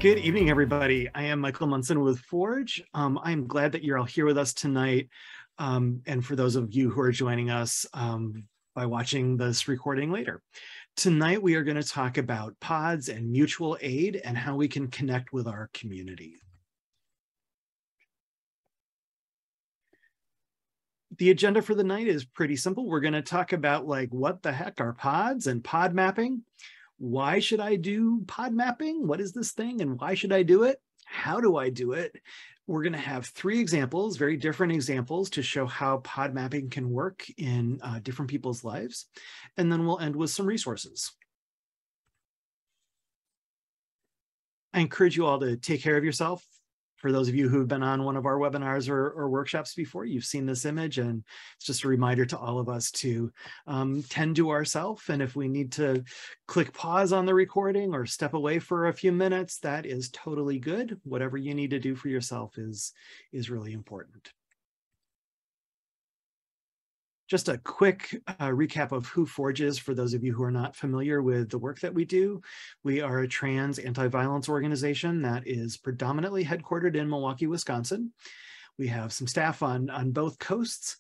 Good evening, everybody. I am Michael Munson with Forge. I'm glad that you're all here with us tonight. And for those of you who are joining us by watching this recording later. Tonight, we are going to talk about pods and mutual aid and how we can connect with our community. The agenda for the night is pretty simple. We're going to talk about what the heck are pods and pod mapping. Why should I do pod mapping? What is this thing and why should I do it? How do I do it? We're going to have 3 examples, very different examples, to show how pod mapping can work in different people's lives. And then we'll end with some resources. I encourage you all to take care of yourself. For those of you who've been on one of our webinars or workshops before, you've seen this image, and it's just a reminder to all of us to tend to ourselves. And if we need to click pause on the recording or step away for a few minutes, that is totally good. Whatever you need to do for yourself is really important. Just a quick recap of who Forge is for those of you who are not familiar with the work that we do. We are a trans anti-violence organization that is predominantly headquartered in Milwaukee, Wisconsin. We have some staff on both coasts.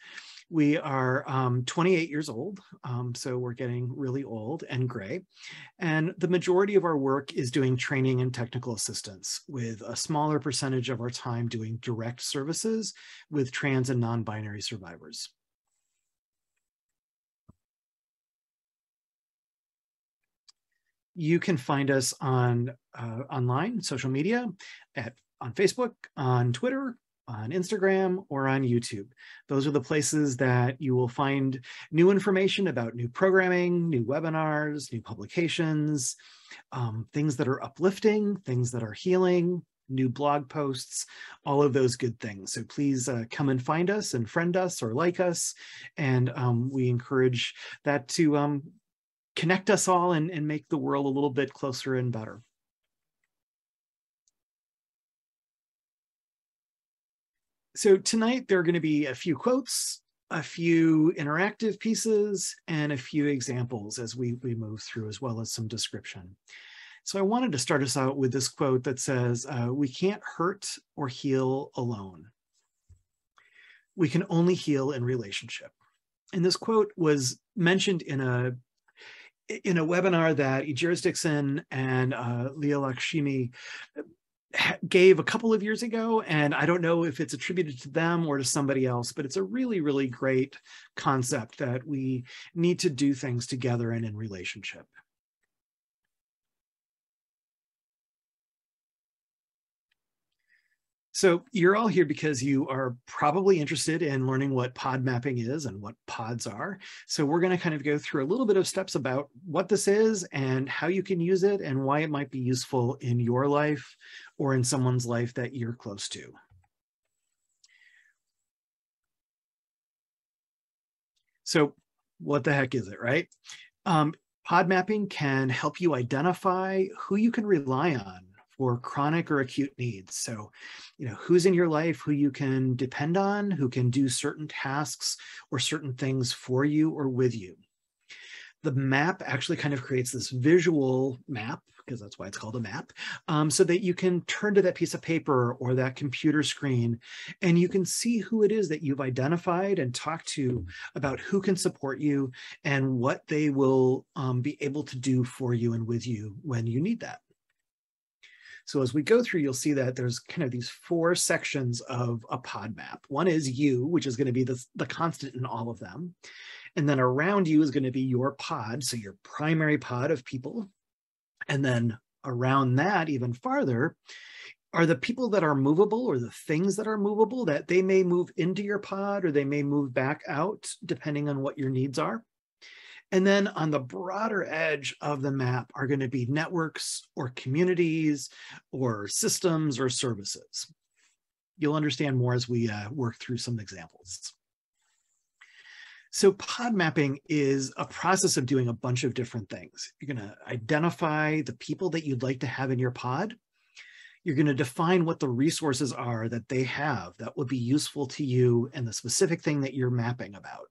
We are 28 years old, so we're getting really old and gray. And the majority of our work is doing training and technical assistance, with a smaller percentage of our time doing direct services with trans and non-binary survivors. You can find us on online, social media, on Facebook, on Twitter, on Instagram, or on YouTube. Those are the places that you will find new information about new programming, new webinars, new publications, things that are uplifting, things that are healing, new blog posts, all of those good things. So please come and find us and friend us or like us. And we encourage that to connect us all and make the world a little bit closer and better. So tonight there are going to be a few quotes, a few interactive pieces, and a few examples as we move through, as well as some description. So I wanted to start us out with this quote that says, "We can't hurt or heal alone. We can only heal in relationship." And this quote was mentioned in a webinar that Ijiris Dixon and Leah Lakshmi gave a couple of years ago, and I don't know if it's attributed to them or to somebody else, but it's a really, really great concept that we need to do things together and in relationship. So you're all here because you are probably interested in learning what pod mapping is and what pods are. So we're going to kind of go through a little bit of steps about what this is and how you can use it and why it might be useful in your life or in someone's life that you're close to. So what the heck is it, right? Pod mapping can help you identify who you can rely on for chronic or acute needs. So, who's in your life who you can depend on, who can do certain tasks or certain things for you or with you. The map actually kind of creates this visual map, because that's why it's called a map, so that you can turn to that piece of paper or that computer screen, and you can see who it is that you've identified and talk to about who can support you and what they will be able to do for you and with you when you need that. So as we go through, you'll see that there's kind of these 4 sections of a pod map. One is you, which is going to be the constant in all of them. And then around you is going to be your pod, so your primary pod of people. And then around that, even farther, are the people that are movable or the things that are movable, that they may move into your pod or they may move back out, depending on what your needs are. And then on the broader edge of the map are going to be networks or communities or systems or services. You'll understand more as we work through some examples. So pod mapping is a process of doing a bunch of different things. You're going to identify the people that you'd like to have in your pod. You're going to define what the resources are that they have that would be useful to you and the specific thing that you're mapping about.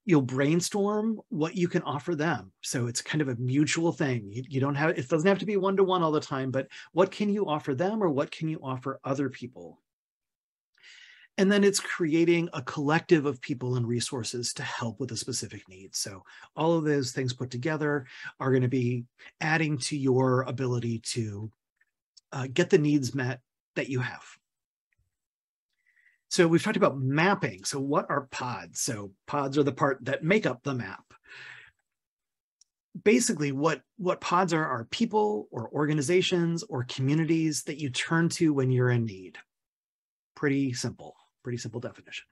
You'll brainstorm what you can offer them. So it's kind of a mutual thing. You don't have, it doesn't have to be one-to-one all the time, but what can you offer them or what can you offer other people? And then it's creating a collective of people and resources to help with a specific need. So all of those things put together are going to be adding to your ability to get the needs met that you have. So we've talked about mapping. So what are pods? So pods are the part that make up the map. Basically, what pods are people or organizations or communities that you turn to when you're in need. Pretty simple definition.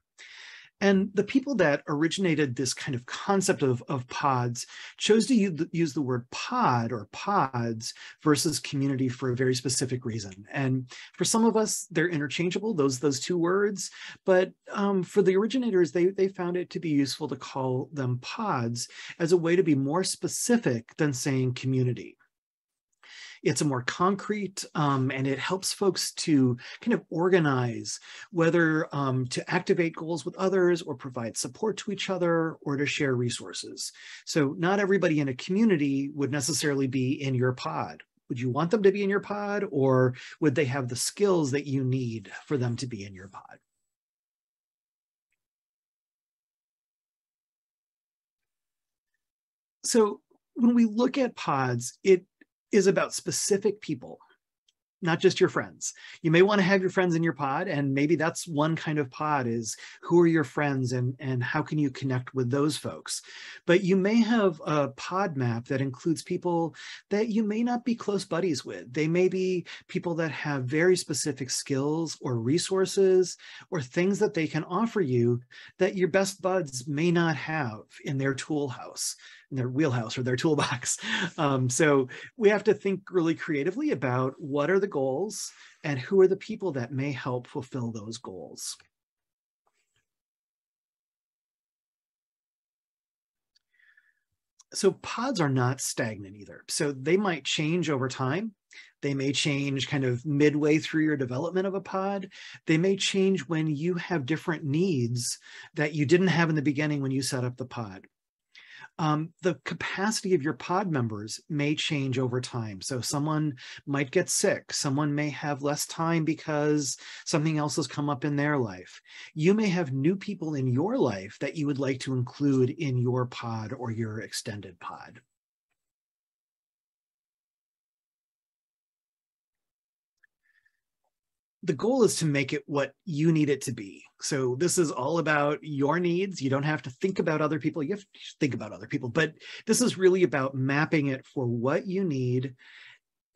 And the people that originated this kind of concept of pods chose to use the word pod or pods versus community for a very specific reason. And for some of us, they're interchangeable, those two words. But for the originators, they found it to be useful to call them pods as a way to be more specific than saying community. It's a more concrete, and it helps folks to kind of organize whether to activate goals with others or provide support to each other or to share resources. So not everybody in a community would necessarily be in your pod. Would you want them to be in your pod, or would they have the skills that you need for them to be in your pod? So when we look at pods, it is about specific people, not just your friends. You may want to have your friends in your pod, and maybe that's one kind of pod is who are your friends and how can you connect with those folks. But you may have a pod map that includes people that you may not be close buddies with. They may be people that have very specific skills or resources or things that they can offer you that your best buds may not have in their tool house, in their wheelhouse or their toolbox. So we have to think really creatively about what are the goals and who are the people that may help fulfill those goals. So pods are not stagnant either. So they might change over time. They may change kind of midway through your development of a pod. They may change when you have different needs that you didn't have in the beginning when you set up the pod. The capacity of your pod members may change over time. So someone might get sick. Someone may have less time because something else has come up in their life. You may have new people in your life that you would like to include in your pod or your extended pod. The goal is to make it what you need it to be. So this is all about your needs. You don't have to think about other people. You have to think about other people, but this is really about mapping it for what you need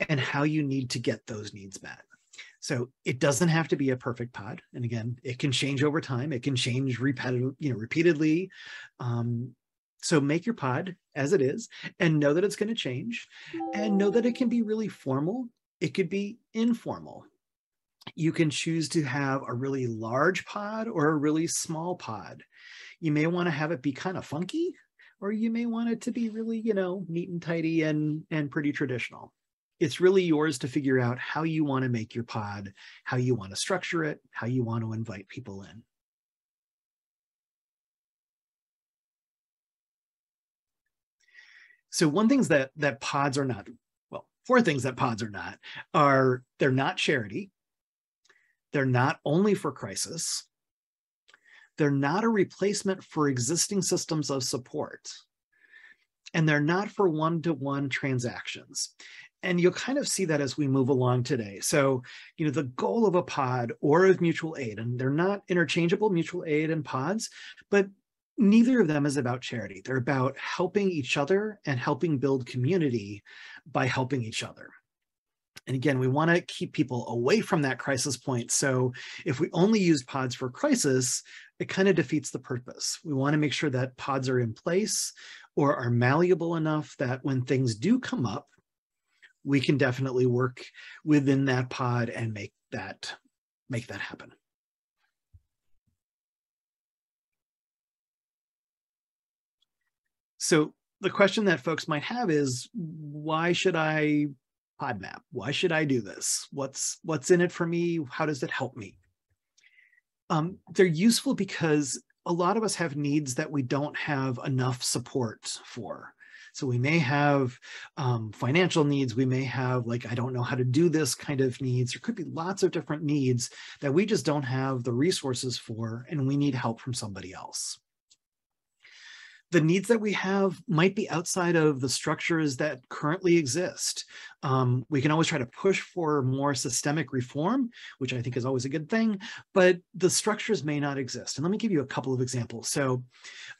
and how you need to get those needs met. So it doesn't have to be a perfect pod. And again, it can change over time. It can change repeatedly. So make your pod as it is and know that it's going to change and know that it can be really formal. It could be informal. You can choose to have a really large pod or a really small pod. You may want to have it be kind of funky, or you may want it to be really, neat and tidy and pretty traditional. It's really yours to figure out how you want to make your pod, how you want to structure it, how you want to invite people in. So one thing that pods are not, well, four things that pods are not are they're not charity. They're not only for crisis. They're not a replacement for existing systems of support. And they're not for one-to-one transactions. And you'll kind of see that as we move along today. So, the goal of a pod or of mutual aid, and they're not interchangeable, mutual aid and pods, but neither of them is about charity. They're about helping each other and helping build community by helping each other. And again, we want to keep people away from that crisis point. So if we only use pods for crisis, it kind of defeats the purpose. We want to make sure that pods are in place or are malleable enough that when things do come up, we can definitely work within that pod and make that happen. So the question that folks might have is, why should I pod map? Why should I do this? What's in it for me? How does it help me? They're useful because a lot of us have needs that we don't have enough support for. So we may have financial needs, we may have like, I don't know how to do this kind of needs. There could be lots of different needs that we just don't have the resources for, and we need help from somebody else. The needs that we have might be outside of the structures that currently exist. We can always try to push for more systemic reform, which I think is always a good thing, but the structures may not exist. And let me give you a couple of examples. So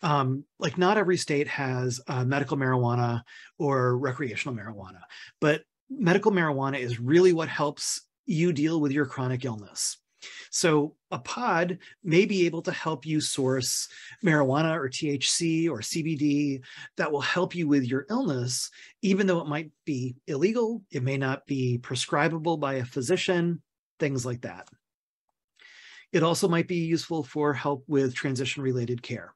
like not every state has medical marijuana or recreational marijuana, but medical marijuana is really what helps you deal with your chronic illness. So a pod may be able to help you source marijuana or THC or CBD that will help you with your illness, even though it might be illegal, it may not be prescribable by a physician, things like that. It also might be useful for help with transition-related care.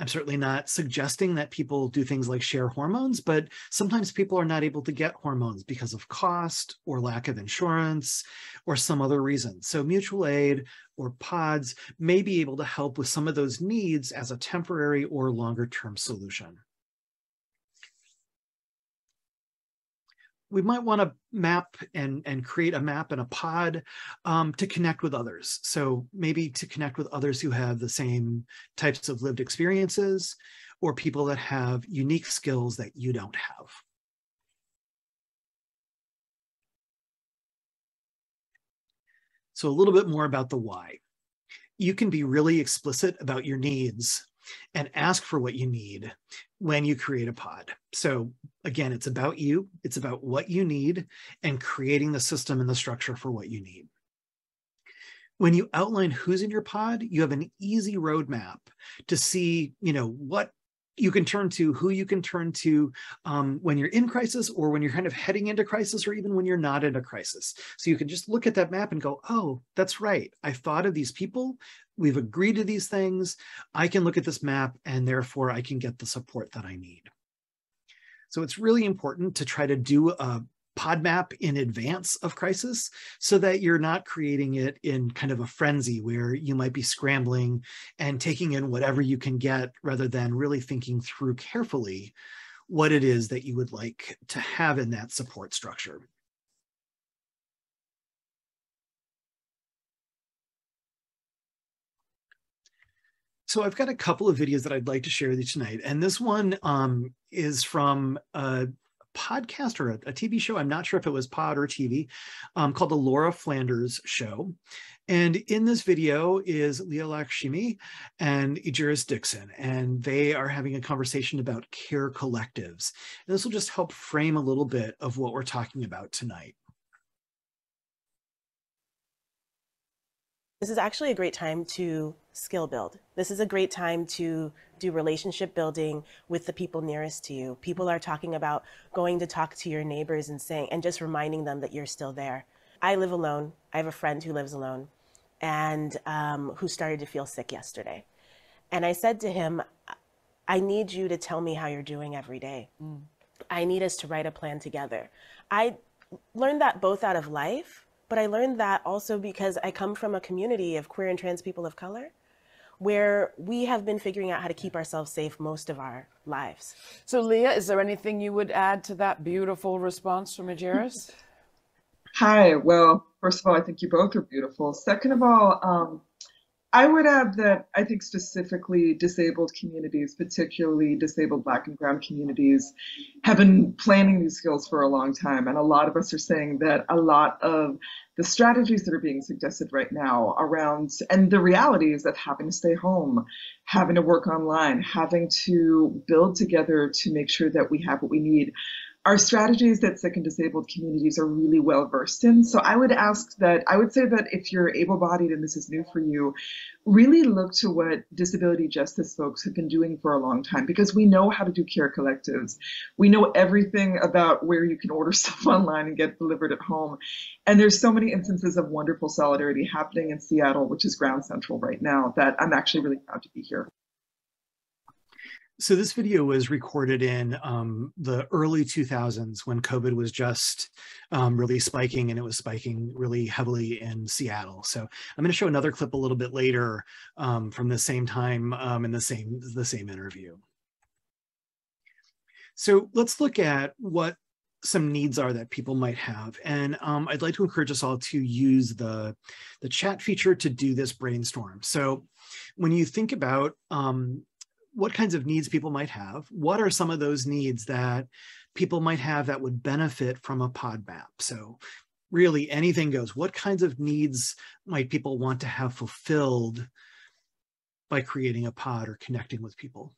I'm certainly not suggesting that people do things like share hormones, but sometimes people are not able to get hormones because of cost or lack of insurance or some other reason. So mutual aid or pods may be able to help with some of those needs as a temporary or longer-term solution. We might want to map and create a map and a pod to connect with others. So maybe to connect with others who have the same types of lived experiences or people that have unique skills that you don't have. So a little bit more about the why. You can be really explicit about your needs and ask for what you need when you create a pod. So again, it's about you, it's about what you need and creating the system and the structure for what you need. When you outline who's in your pod, you have an easy roadmap to see, what you can turn to, who you can turn to when you're in crisis or when you're kind of heading into crisis or even when you're not in a crisis. So you can just look at that map and go, oh, that's right. I thought of these people. We've agreed to these things. I can look at this map and therefore I can get the support that I need. So it's really important to try to do a pod map in advance of crisis so that you're not creating it in kind of a frenzy where you might be scrambling and taking in whatever you can get rather than really thinking through carefully what it is that you would like to have in that support structure. So I've got a couple of videos that I'd like to share with you tonight. And this one is from a podcast or a TV show. I'm not sure if it was pod or TV, called The Laura Flanders Show. And in this video is Leah Lakshmi and Ijiris Dixon, and they are having a conversation about care collectives. And this will just help frame a little bit of what we're talking about tonight. This is actually a great time to skill build. This is a great time to do relationship building with the people nearest to you. People are talking about going to talk to your neighbors and just reminding them that you're still there. I live alone. I have a friend who lives alone and who started to feel sick yesterday. And I said to him, I need you to tell me how you're doing every day. I need us to write a plan together. I learned that both out of life, but I learned that also because I come from a community of queer and trans people of color where we have been figuring out how to keep ourselves safe most of our lives. So Leah, is there anything you would add to that beautiful response from Ijiris? Hi, well, first of all, I think you both are beautiful. Second of all, I would add that I think specifically disabled communities, particularly disabled Black and Brown communities, have been planning these skills for a long time. And a lot of us are saying that a lot of the strategies that are being suggested right now around, and the realities of having to stay home, having to work online, having to build together to make sure that we have what we need, are strategies that sick and disabled communities are really well versed in. So I would say that if you're able-bodied and this is new for you, really look to what disability justice folks have been doing for a long time, because we know how to do care collectives. We know everything about where you can order stuff online and get delivered at home. And there's so many instances of wonderful solidarity happening in Seattle, which is ground central right now, that I'm actually really proud to be here. So this video was recorded in the early 2000s when COVID was just really spiking, and it was spiking really heavily in Seattle. So I'm going to show another clip a little bit later from the same time in the same interview. So let's look at what some needs are that people might have. And I'd like to encourage us all to use the chat feature to do this brainstorm. So when you think about what kinds of needs people might have, what are some of those needs that people might have that would benefit from a pod map? So really anything goes. What kinds of needs might people want to have fulfilled by creating a pod or connecting with people?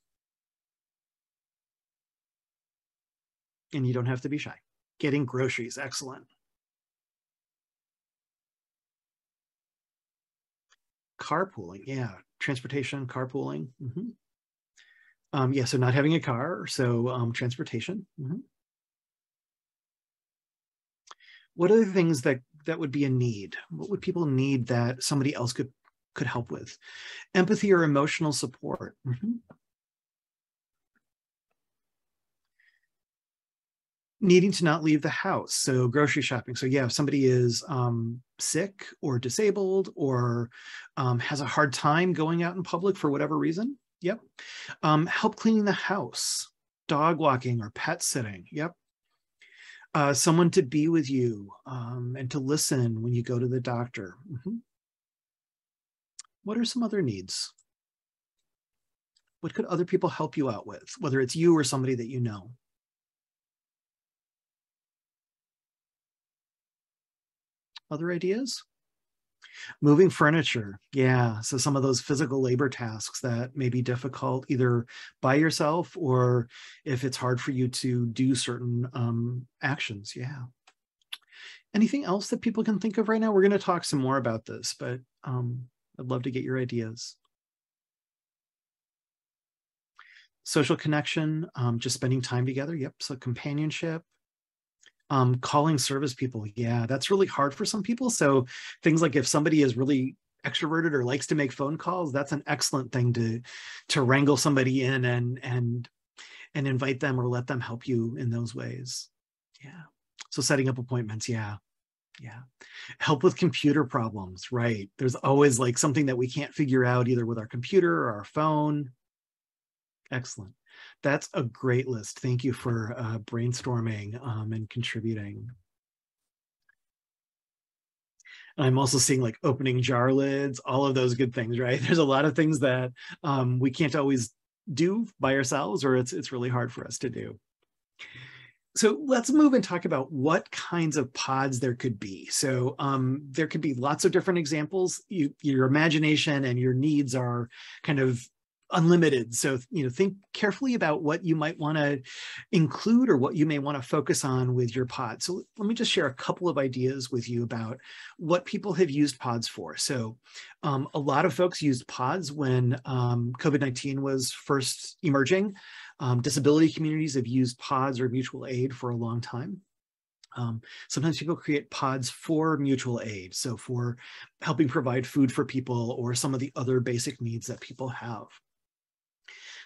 And you don't have to be shy. Getting groceries, excellent. Carpooling, yeah. Transportation, carpooling. Yeah, so not having a car, so transportation. What are the things that would be a need? What would people need that somebody else could help with? Empathy or emotional support. Needing to not leave the house, so grocery shopping. So yeah, if somebody is sick or disabled or has a hard time going out in public for whatever reason, yep. Help cleaning the house, dog walking or pet sitting, yep. Someone to be with you and to listen when you go to the doctor. What are some other needs? What could other people help you out with, whether it's you or somebody that you know? Other ideas? Moving furniture, yeah. So some of those physical labor tasks that may be difficult either by yourself or if it's hard for you to do certain actions, yeah. Anything else that people can think of right now? We're going to talk some more about this, but I'd love to get your ideas. Social connection, just spending time together, yep. So companionship. Calling service people, yeah, that's really hard for some people. So things like if somebody is really extroverted or likes to make phone calls, that's an excellent thing to wrangle somebody in and invite them or let them help you in those ways. Yeah. So setting up appointments, yeah. Help with computer problems, right? There's always like something that we can't figure out either with our computer or our phone. Excellent. That's a great list. Thank you for brainstorming and contributing. And I'm also seeing like opening jar lids, all of those good things, right? There's a lot of things that we can't always do by ourselves, or it's really hard for us to do. So let's move and talk about what kinds of pods there could be. So there could be lots of different examples. Your imagination and your needs are kind of unlimited. So, think carefully about what you might want to include or what you may want to focus on with your pod. So let me just share a couple of ideas with you about what people have used pods for. So a lot of folks used pods when COVID-19 was first emerging. Disability communities have used pods or mutual aid for a long time. Sometimes people create pods for mutual aid, so for helping provide food for people or some of the other basic needs that people have.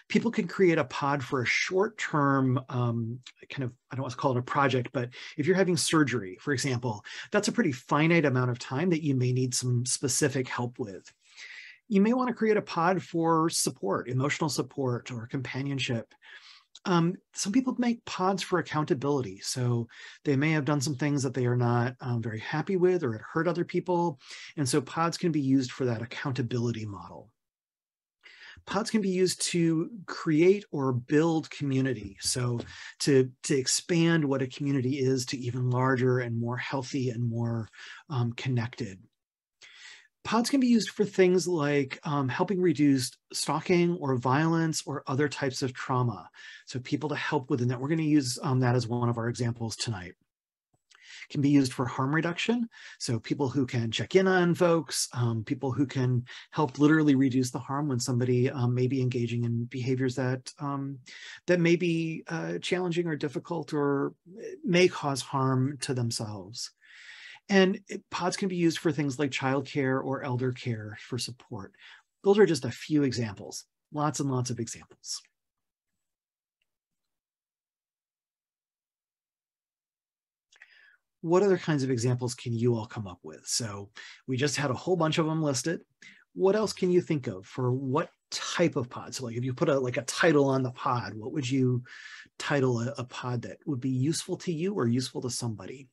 People can create a pod for a short-term kind of, I don't want to call it a project, but if you're having surgery, for example, that's a pretty finite amount of time that you may need some specific help with. You may want to create a pod for support, emotional support or companionship. Some people make pods for accountability. So they may have done some things that they are not very happy with or it hurt other people. And so pods can be used for that accountability model. Pods can be used to create or build community. So to expand what a community is to even larger and more healthy and more connected. Pods can be used for things like helping reduce stalking or violence or other types of trauma. So people to help within that. We're going to use that as one of our examples tonight. Can be used for harm reduction. So people who can check in on folks, people who can help literally reduce the harm when somebody may be engaging in behaviors that may be challenging or difficult or may cause harm to themselves. And pods can be used for things like childcare or elder care for support. Those are just a few examples, lots and lots of examples. what other kinds of examples can you all come up with? So we just had a whole bunch of them listed. What else can you think of for what type of pod? So like if you put a title on the pod, what would you title a pod that would be useful to you or useful to somebody?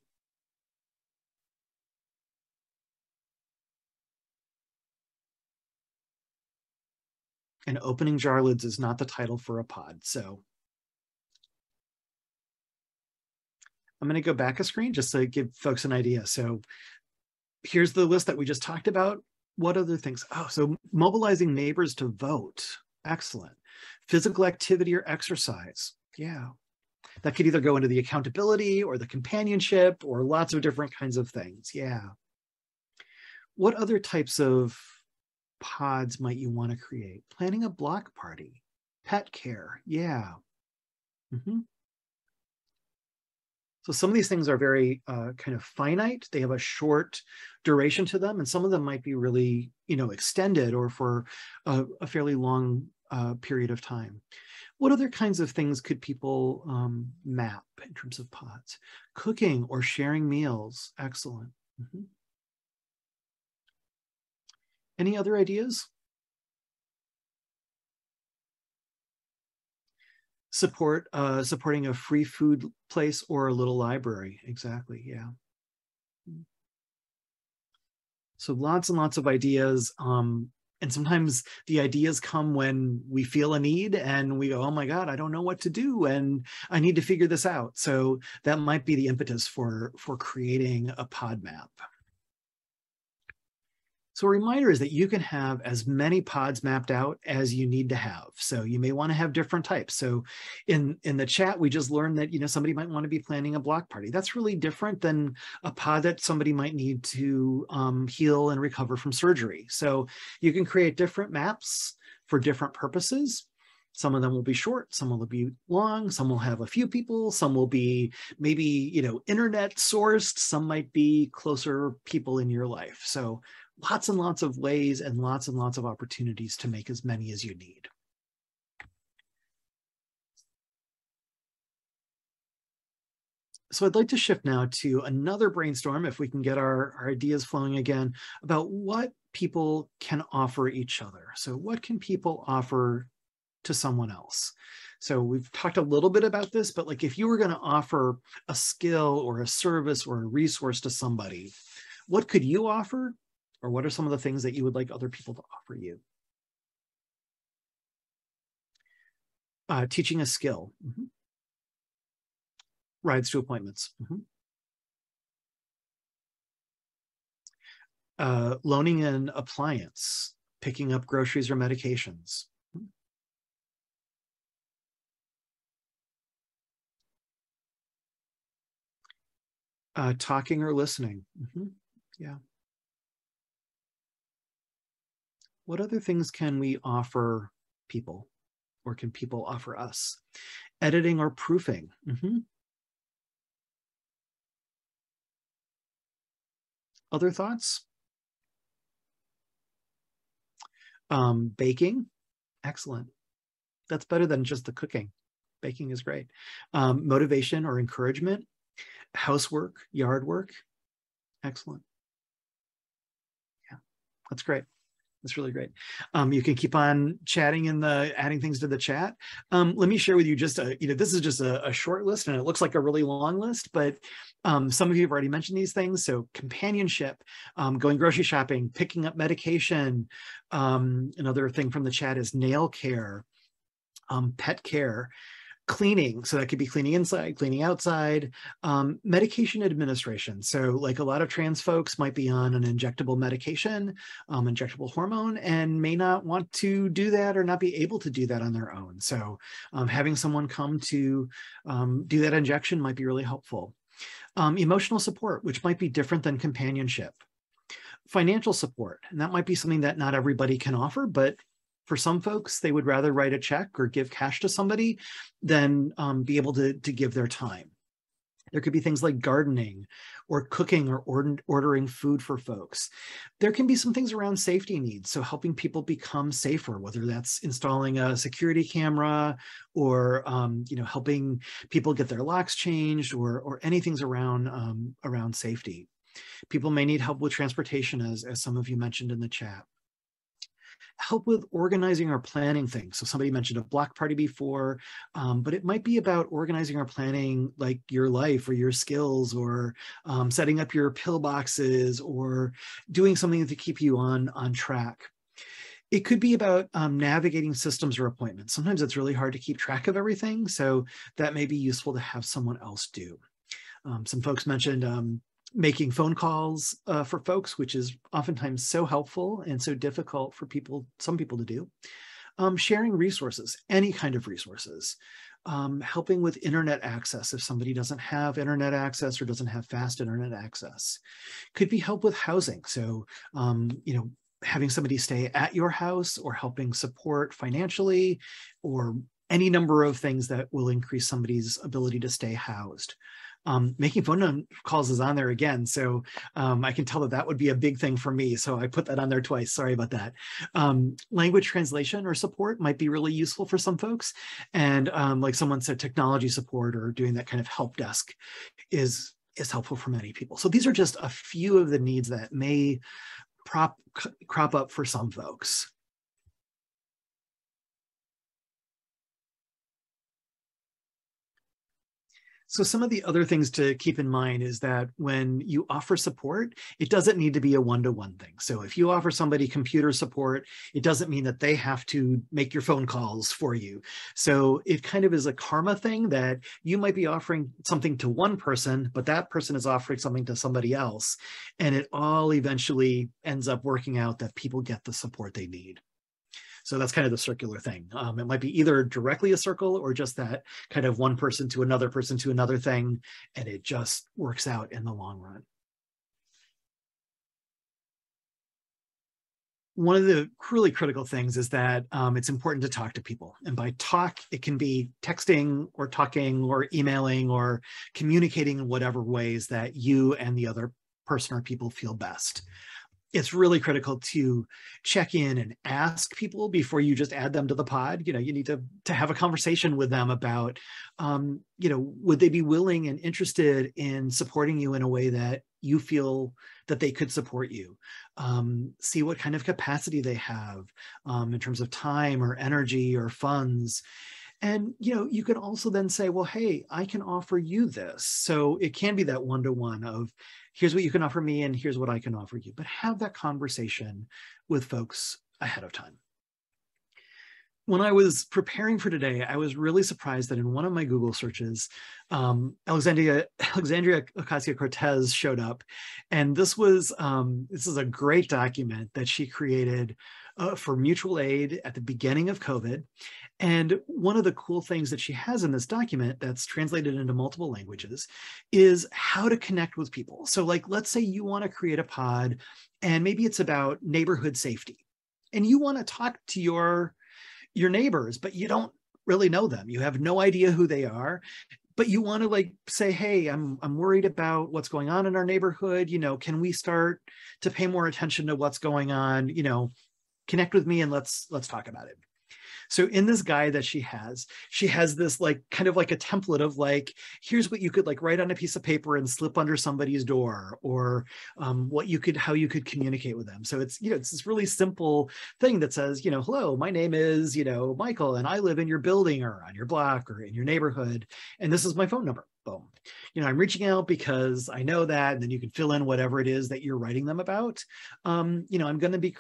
And opening jar lids is not the title for a pod. So I'm going to go back a screen just to give folks an idea. So here's the list that we just talked about. What other things? Oh, so mobilizing neighbors to vote. Excellent. Physical activity or exercise. Yeah. That could either go into the accountability or the companionship or lots of different kinds of things. Yeah. What other types of pods might you want to create? Planning a block party, pet care. Yeah. So some of these things are very kind of finite. They have a short duration to them, and some of them might be really, extended or for a fairly long period of time. What other kinds of things could people map in terms of pods? Cooking or sharing meals. Excellent. Any other ideas? Supporting a free food place or a little library. Exactly, yeah. So lots and lots of ideas. And sometimes the ideas come when we feel a need and we go, oh my God, I don't know what to do and I need to figure this out. So that might be the impetus for creating a pod map. So a reminder is that you can have as many pods mapped out as you need to have. So you may want to have different types. So in the chat, we just learned that somebody might want to be planning a block party. That's really different than a pod that somebody might need to heal and recover from surgery. So you can create different maps for different purposes. Some of them will be short, some will be long, some will have a few people, some will be maybe internet sourced, some might be closer people in your life. So lots and lots of ways and lots of opportunities to make as many as you need. So I'd like to shift now to another brainstorm, if we can get our ideas flowing again, about what people can offer each other. So what can people offer to someone else? So we've talked a little bit about this, but like if you were going to offer a skill or a service or a resource to somebody, what could you offer? Or what are some of the things that you would like other people to offer you? Teaching a skill. Rides to appointments. Loaning an appliance, picking up groceries or medications. Talking or listening. Yeah. What other things can we offer people, or can people offer us? Editing or proofing. Other thoughts? Baking. Excellent. That's better than just the cooking. Baking is great. Motivation or encouragement. Housework, yard work. Excellent. Yeah, that's great. That's really great. You can keep on chatting in adding things to the chat. Let me share with you just this is just a short list and it looks like a really long list, but some of you have already mentioned these things. So companionship, going grocery shopping, picking up medication. Another thing from the chat is nail care, pet care, cleaning. So that could be cleaning inside, cleaning outside, medication administration. So like a lot of trans folks might be on an injectable medication, injectable hormone, and may not want to do that or not be able to do that on their own. So having someone come to do that injection might be really helpful. Emotional support, which might be different than companionship. Financial support, and that might be something that not everybody can offer, but for some folks, they would rather write a check or give cash to somebody than be able to give their time. There could be things like gardening or cooking or ordering food for folks. There can be some things around safety needs, so helping people become safer, whether that's installing a security camera or helping people get their locks changed or anything around safety. People may need help with transportation, as some of you mentioned in the chat. Help with organizing or planning things. So somebody mentioned a block party before, but it might be about organizing or planning like your life or your skills, or setting up your pillboxes, or doing something to keep you on track. It could be about navigating systems or appointments. Sometimes it's really hard to keep track of everything, so that may be useful to have someone else do. Some folks mentioned making phone calls for folks, which is oftentimes so helpful and so difficult for some people to do. Sharing resources, any kind of resources. Helping with internet access if somebody doesn't have internet access or doesn't have fast internet access. Could be help with housing. So, having somebody stay at your house, or helping support financially, or any number of things that will increase somebody's ability to stay housed. Making phone calls is on there again, so I can tell that would be a big thing for me, so I put that on there twice. Sorry about that. Language translation or support might be really useful for some folks, and like someone said, technology support or doing that kind of help desk is helpful for many people. So these are just a few of the needs that may crop up for some folks. So some of the other things to keep in mind is that when you offer support, it doesn't need to be a one-to-one thing. So if you offer somebody computer support, it doesn't mean that they have to make your phone calls for you. So it kind of is a karma thing, that you might be offering something to one person, but that person is offering something to somebody else. And it all eventually ends up working out that people get the support they need. So that's kind of the circular thing. It might be either directly a circle or just that kind of one person to another thing, and it just works out in the long run. One of the really critical things is that it's important to talk to people. And by talk, it can be texting or talking or emailing or communicating in whatever ways that you and the other person or people feel best. It's really critical to check in and ask people before you just add them to the pod. You need to have a conversation with them about, would they be willing and interested in supporting you in a way that you feel that they could support you? See what kind of capacity they have in terms of time or energy or funds. And, you can also then say, well, hey, I can offer you this. So it can be that one-to-one of, here's what you can offer me and here's what I can offer you. But have that conversation with folks ahead of time. When I was preparing for today, I was really surprised that in one of my Google searches, Alexandria Ocasio-Cortez showed up. And this is a great document that she created for mutual aid at the beginning of COVID. And one of the cool things that she has in this document that's translated into multiple languages is how to connect with people. So like, let's say you want to create a pod and maybe it's about neighborhood safety and you want to talk to your neighbors, but you don't really know them. You have no idea who they are, but you want to like say, hey, I'm worried about what's going on in our neighborhood. Can we start to pay more attention to what's going on? Connect with me and let's talk about it. So in this guide that she has this like kind of like a template of like, here's what you could like write on a piece of paper and slip under somebody's door, or how you could communicate with them. So it's, it's this really simple thing that says, hello, my name is, Michael, and I live in your building or on your block or in your neighborhood. And this is my phone number. Boom. I'm reaching out because I know that, and then you can fill in whatever it is that you're writing them about. I'm going to be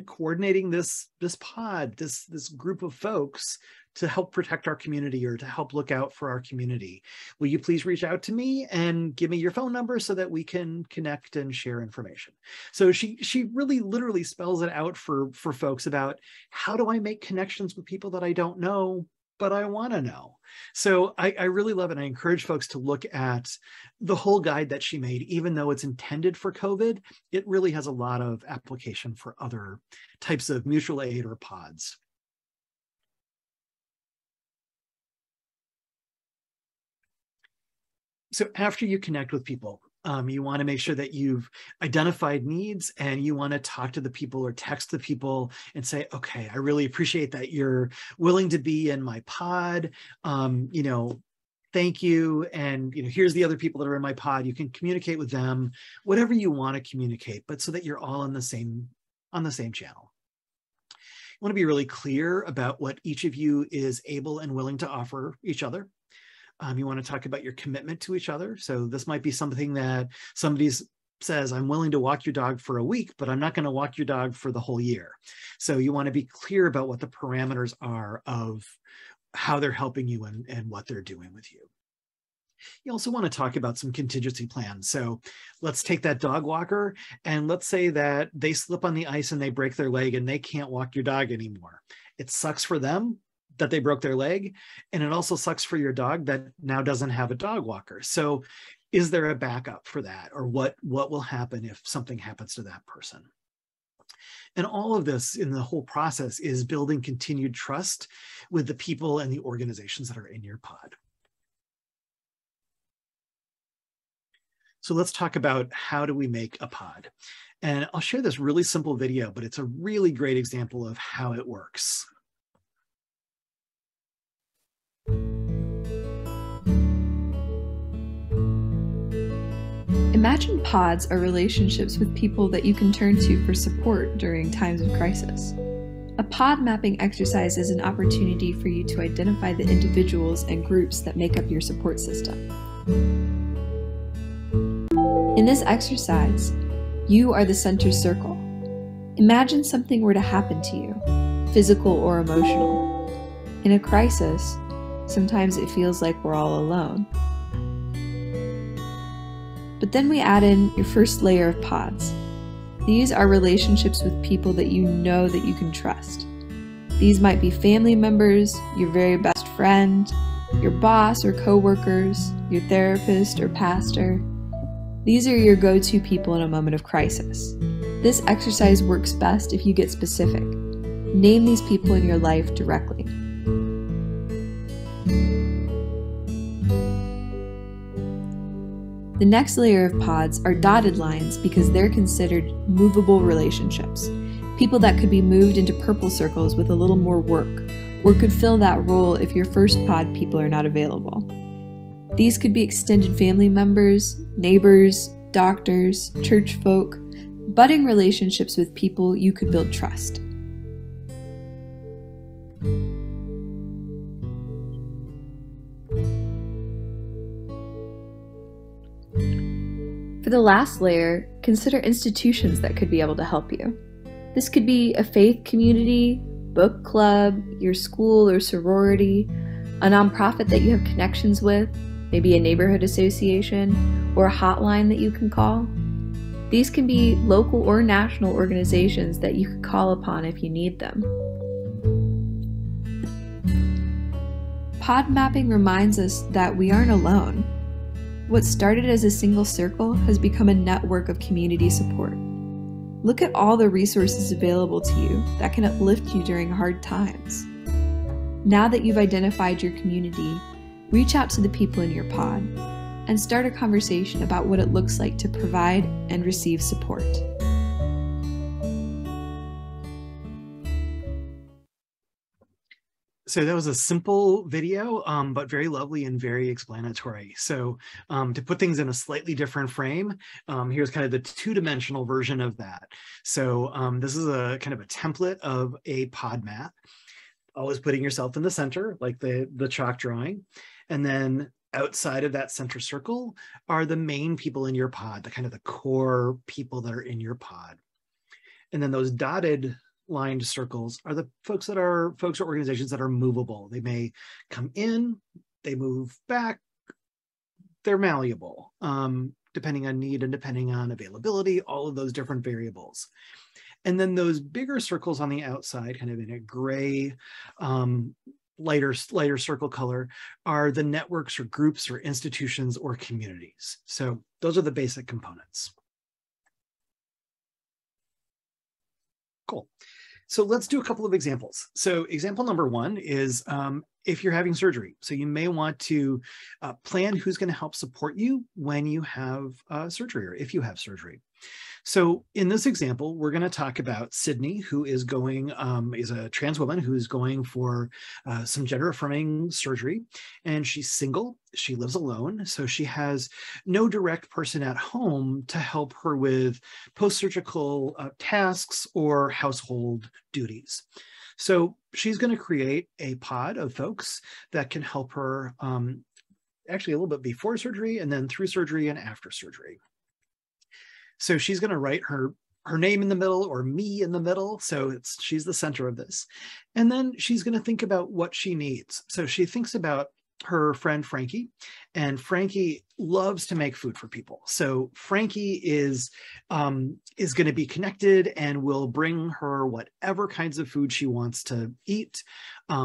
coordinating this pod, this group of folks to help protect our community or to help look out for our community. Will you please reach out to me and give me your phone number so that we can connect and share information? So she really literally spells it out for folks about, how do I make connections with people that I don't know, but I want to know? So I really love it. I encourage folks to look at the whole guide that she made. Even though it's intended for COVID, it really has a lot of application for other types of mutual aid or pods. So after you connect with people, you want to make sure that you've identified needs, and you want to talk to the people or text the people and say, okay, I really appreciate that you're willing to be in my pod. Thank you. And here's the other people that are in my pod. You can communicate with them, whatever you want to communicate, but so that you're all on the same channel. You want to be really clear about what each of you is able and willing to offer each other. You want to talk about your commitment to each other. So this might be something that somebody says, I'm willing to walk your dog for a week, but I'm not going to walk your dog for the whole year. So you want to be clear about what the parameters are of how they're helping you and what they're doing with you. You also want to talk about some contingency plans. So let's take that dog walker, and let's say that they slip on the ice and they break their leg and they can't walk your dog anymore. It sucks for them that they broke their leg, and it also sucks for your dog that now doesn't have a dog walker. So is there a backup for that? Or what will happen if something happens to that person? And all of this in the whole process is building continued trust with the people and the organizations that are in your pod. So let's talk about how do we make a pod. And I'll share this really simple video, but it's a really great example of how it works. Imagine pods are relationships with people that you can turn to for support during times of crisis. A pod mapping exercise is an opportunity for you to identify the individuals and groups that make up your support system. In this exercise, you are the center circle. Imagine something were to happen to you, physical or emotional. In a crisis, sometimes it feels like we're all alone. But then we add in your first layer of pods. These are relationships with people that you know that you can trust. These might be family members, your very best friend, your boss or coworkers, your therapist or pastor. These are your go-to people in a moment of crisis. This exercise works best if you get specific. Name these people in your life directly. The next layer of pods are dotted lines because they're considered movable relationships. People that could be moved into purple circles with a little more work, or could fill that role if your first pod people are not available. These could be extended family members, neighbors, doctors, church folk, budding relationships with people you could build trust. For the last layer, consider institutions that could be able to help you. This could be a faith community, book club, your school or sorority, a nonprofit that you have connections with, maybe a neighborhood association, or a hotline that you can call. These can be local or national organizations that you could call upon if you need them. Pod mapping reminds us that we aren't alone. What started as a single circle has become a network of community support. Look at all the resources available to you that can uplift you during hard times. Now that you've identified your community, reach out to the people in your pod and start a conversation about what it looks like to provide and receive support. So that was a simple video, but very lovely and very explanatory. So to put things in a slightly different frame, here's kind of the two-dimensional version of that. So this is a kind of a template of a pod map, always putting yourself in the center, like the chalk drawing. And then outside of that center circle are the main people in your pod, the kind of the core people that are in your pod. And then those dotted lined circles are the folks or organizations that are movable. They may come in, they move back, they're malleable, depending on need and depending on availability, all of those different variables. And then those bigger circles on the outside, kind of in a gray, lighter circle color, are the networks or groups or institutions or communities. So those are the basic components. Cool. So let's do a couple of examples. So example number one is if you're having surgery. So you may want to plan who's going to help support you when you have surgery, or if you have surgery. So in this example, we're going to talk about Sydney, who is going, is a trans woman who's going for some gender affirming surgery, and she's single. She lives alone, so she has no direct person at home to help her with post-surgical tasks or household duties. So she's going to create a pod of folks that can help her actually a little bit before surgery, and then through surgery and after surgery. So she's going to write her name in the middle, or me in the middle. So she's the center of this. And then she's going to think about what she needs. So she thinks about her friend Frankie, and Frankie loves to make food for people. So Frankie is going to be connected and will bring her whatever kinds of food she wants to eat.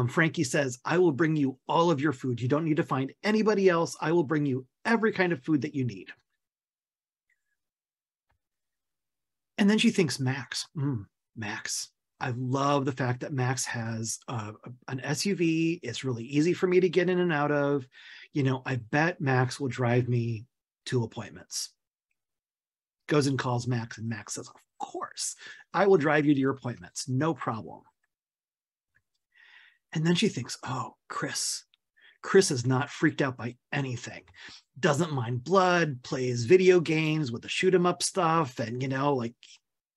Frankie says, I will bring you all of your food. You don't need to find anybody else. I will bring you every kind of food that you need. And then she thinks, Max, Max. I love the fact that Max has an SUV. It's really easy for me to get in and out of. You know, I bet Max will drive me to appointments. Goes and calls Max, and Max says, of course, I will drive you to your appointments. No problem. And then she thinks, oh, Chris. Chris is not freaked out by anything. Doesn't mind blood, plays video games with the shoot 'em up stuff. And, you know, like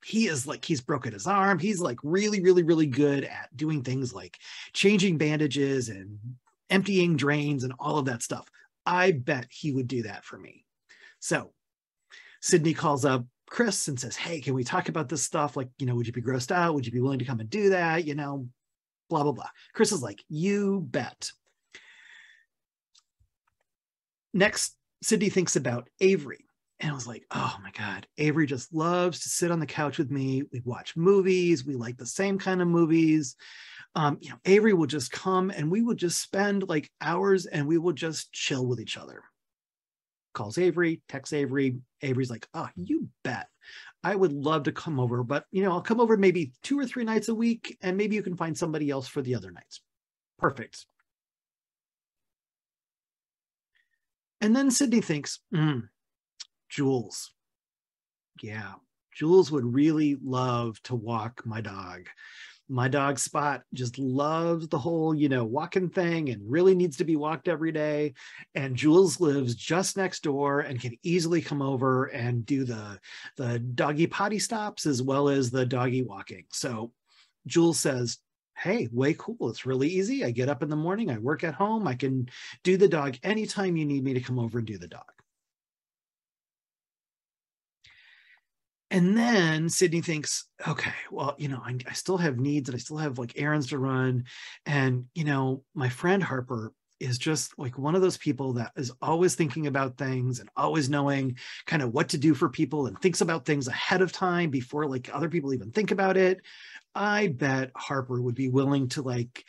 he's broken his arm. He's like really, really, really good at doing things like changing bandages and emptying drains and all of that stuff. I bet he would do that for me. So Sydney calls up Chris and says, hey, can we talk about this stuff? Like, you know, would you be grossed out? Would you be willing to come and do that? You know, blah, blah, blah. Chris is like, you bet. Next, Sydney thinks about Avery. And I was like, oh my God, Avery just loves to sit on the couch with me. We watch movies. We like the same kind of movies. You know, Avery will just come and we would just spend like hours and we will just chill with each other. Calls Avery, texts Avery. Avery's like, oh, you bet. I would love to come over, but you know, I'll come over maybe 2 or 3 nights a week, and maybe you can find somebody else for the other nights. Perfect. And then Sydney thinks, Jules. Yeah, Jules would really love to walk my dog. My dog Spot just loves the whole, you know, walking thing and really needs to be walked every day. And Jules lives just next door and can easily come over and do the doggy potty stops as well as the doggy walking. So Jules says, hey, way cool. It's really easy. I get up in the morning. I work at home. I can do the dog anytime you need me to come over and do the dog. And then Sydney thinks, okay, well, you know, I still have needs and I still have like errands to run. And, you know, my friend Harper is just like one of those people that is always thinking about things and always knowing kind of what to do for people and thinks about things ahead of time before like other people even think about it. I bet Harper would be willing to like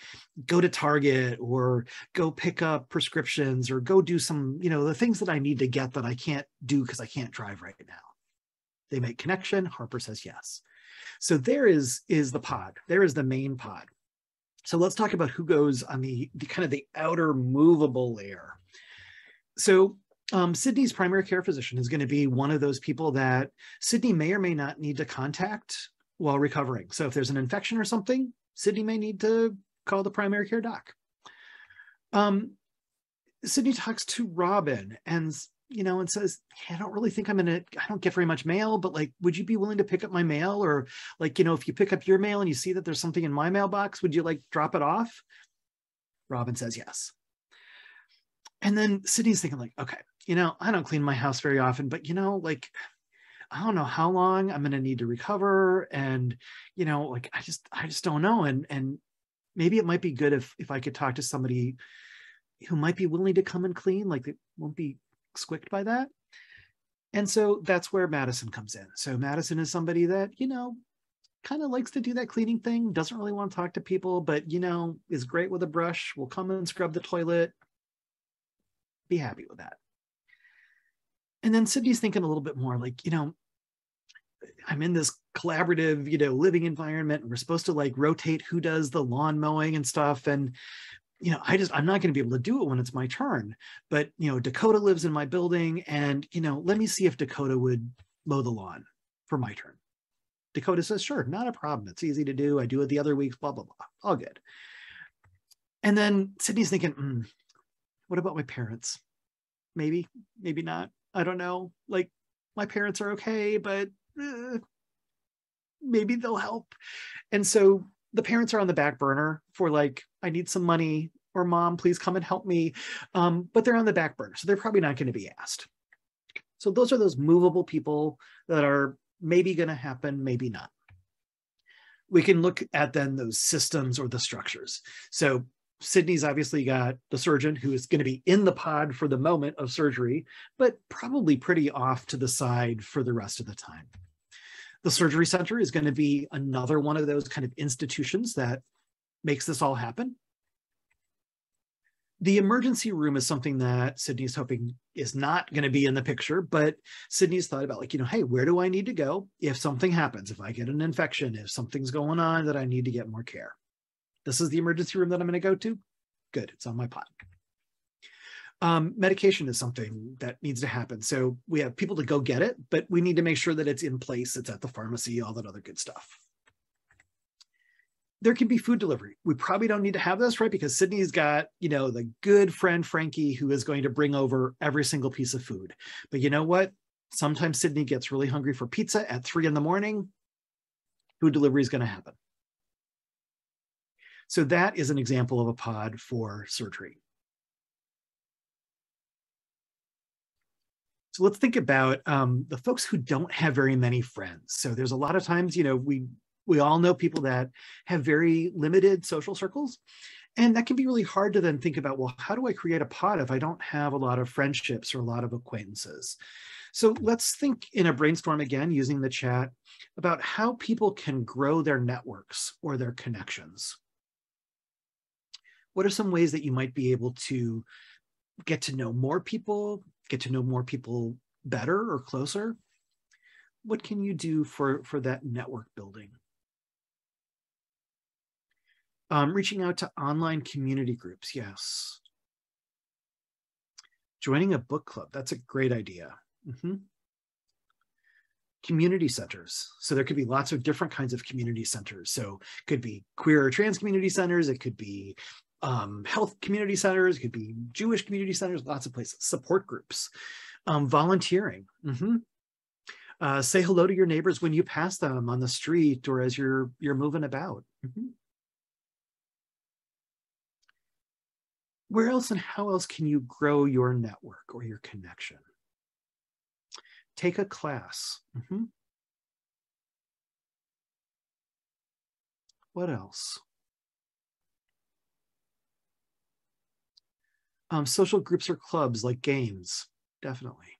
go to Target or go pick up prescriptions or go do some, you know, the things that I need to get that I can't do because I can't drive right now. They make connection. Harper says yes. So there is the pod. There is the main pod. So let's talk about who goes on the kind of the outer movable layer. So Sydney's primary care physician is going to be one of those people that Sydney may or may not need to contact while recovering. So if there's an infection or something, Sydney may need to call the primary care doc. Sydney talks to Robin and, you know, and says, hey, I don't really think I don't get very much mail, but like, would you be willing to pick up my mail? Or like, you know, if you pick up your mail and you see that there's something in my mailbox, would you like drop it off? Robin says yes. And then Sydney's thinking like, okay, you know, I don't clean my house very often, but you know, like, I don't know how long I'm going to need to recover. And, you know, like, I just don't know. And maybe it might be good if I could talk to somebody who might be willing to come and clean, like they won't be squicked by that. And so that's where Madison comes in. So Madison is somebody that, you know, kind of likes to do that cleaning thing, doesn't really want to talk to people, but, you know, is great with a brush, will come and scrub the toilet, be happy with that. And then Sydney's thinking a little bit more like, you know, I'm in this collaborative, you know, living environment, and we're supposed to like rotate who does the lawn mowing and stuff. And I'm not going to be able to do it when it's my turn. But, Dakota lives in my building, and, let me see if Dakota would mow the lawn for my turn. Dakota says, sure, not a problem. It's easy to do. I do it the other weeks, blah, blah, blah. All good. And then Sydney's thinking, what about my parents? Maybe, maybe not. I don't know. Like, my parents are okay, but maybe they'll help. And so the parents are on the back burner for like, I need some money, or mom, please come and help me. But they're on the back burner. So they're probably not going to be asked. So those are those movable people that are maybe going to happen, maybe not. We can look at then those systems or the structures. So Sydney's obviously got the surgeon who is going to be in the pod for the moment of surgery, but probably pretty off to the side for the rest of the time. The surgery center is going to be another one of those kind of institutions that makes this all happen. The emergency room is something that Sydney's hoping is not going to be in the picture, but Sydney's thought about, like, hey, where do I need to go if something happens, if I get an infection, if something's going on that I need to get more care? This is the emergency room that I'm going to go to. Good, it's on my pod. Medication is something that needs to happen. So we have people to go get it, but we need to make sure that it's in place, it's at the pharmacy, all that other good stuff. There can be food delivery. We probably don't need to have this, right? Because Sydney's got, the good friend Frankie who is going to bring over every single piece of food. But you know what? Sometimes Sydney gets really hungry for pizza at 3 a.m. Food delivery is going to happen. So that is an example of a pod for surgery. So let's think about the folks who don't have very many friends. So there's a lot of times, we all know people that have very limited social circles. And that can be really hard to then think about, well, how do I create a pod if I don't have a lot of friendships or a lot of acquaintances? So let's think in a brainstorm again, using the chat, about how people can grow their networks or their connections. What are some ways that you might be able to get to know more people better or closer? What can you do for that network building? Reaching out to online community groups, yes. Joining a book club, that's a great idea. Community centers. So there could be lots of different kinds of community centers. So it could be queer or trans community centers, it could be health community centers, it could be Jewish community centers, lots of places. Support groups, volunteering. Say hello to your neighbors when you pass them on the street or as you're moving about. Where else and how else can you grow your network or your connection? Take a class. What else? Social groups or clubs like games, definitely.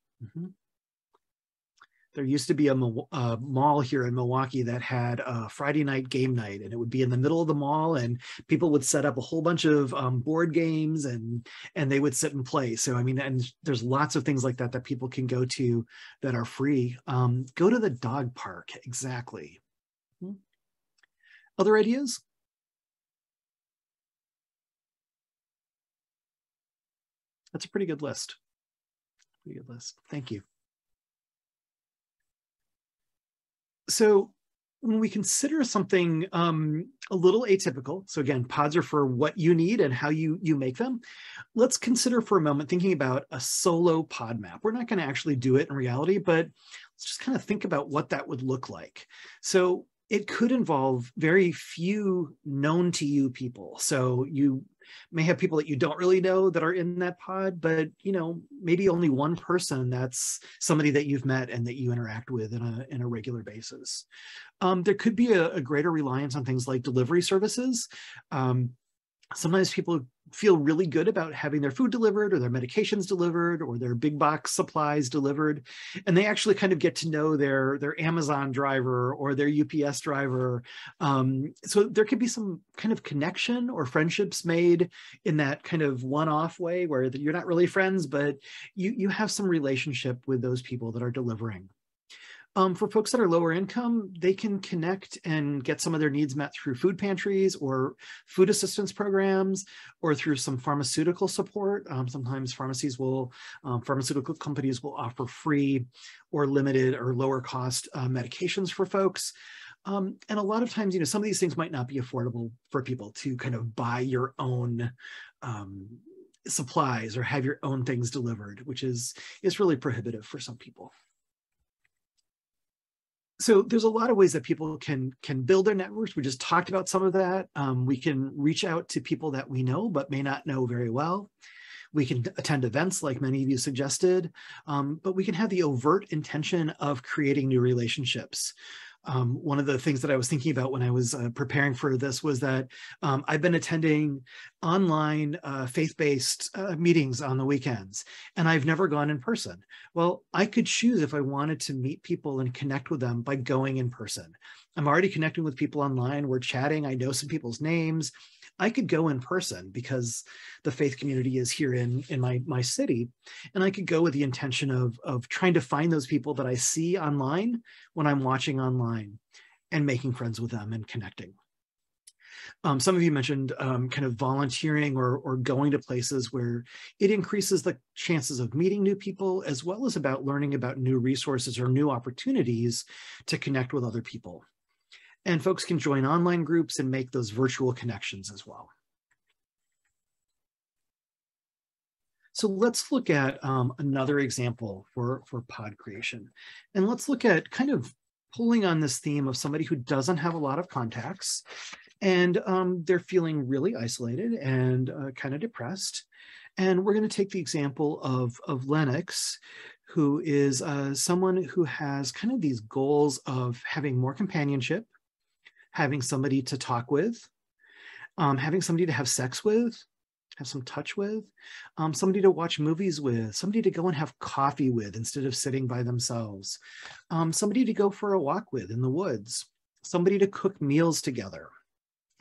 There used to be a mall here in Milwaukee that had a Friday night game night, and it would be in the middle of the mall, and people would set up a whole bunch of board games, and they would sit and play. So, and there's lots of things like that that people can go to that are free. Go to the dog park, exactly. Other ideas? That's a pretty good list. Pretty good list. Thank you. So when we consider something a little atypical, so again, pods are for what you need and how you make them. Let's consider for a moment thinking about a solo pod map. We're not going to actually do it in reality, but let's just kind of think about what that would look like. So it could involve very few known to you people. So you may have people that you don't really know that are in that pod, but maybe only one person that's somebody that you've met and that you interact with in a regular basis. There could be a greater reliance on things like delivery services. Sometimes people feel really good about having their food delivered or their medications delivered or their big box supplies delivered. And they actually kind of get to know their Amazon driver or their UPS driver. So there could be some kind of connection or friendships made in that kind of one-off way where you're not really friends, but you have some relationship with those people that are delivering. For folks that are lower income, they can connect and get some of their needs met through food pantries or food assistance programs, or through some pharmaceutical support. Sometimes pharmaceutical companies will offer free or limited or lower cost medications for folks. And a lot of times, some of these things might not be affordable for people to kind of buy your own supplies or have your own things delivered, which is really prohibitive for some people. So there's a lot of ways that people can build their networks. We just talked about some of that. We can reach out to people that we know but may not know very well. We can attend events like many of you suggested, but we can have the overt intention of creating new relationships. One of the things that I was thinking about when I was preparing for this was that I've been attending online faith-based meetings on the weekends, and I've never gone in person. Well, I could choose if I wanted to meet people and connect with them by going in person. I'm already connecting with people online. We're chatting. I know some people's names. I could go in person because the faith community is here in my city. And I could go with the intention of trying to find those people that I see online when I'm watching online and making friends with them and connecting. Some of you mentioned kind of volunteering or going to places where it increases the chances of meeting new people, as well as about learning about new resources or new opportunities to connect with other people. And folks can join online groups and make those virtual connections as well. So let's look at another example for pod creation. And let's look at kind of pulling on this theme of somebody who doesn't have a lot of contacts, and they're feeling really isolated and kind of depressed. And we're going to take the example of Lennox, who is someone who has kind of these goals of having more companionship, having somebody to talk with, having somebody to have sex with, have some touch with, somebody to watch movies with, somebody to go and have coffee with instead of sitting by themselves, somebody to go for a walk with in the woods, somebody to cook meals together,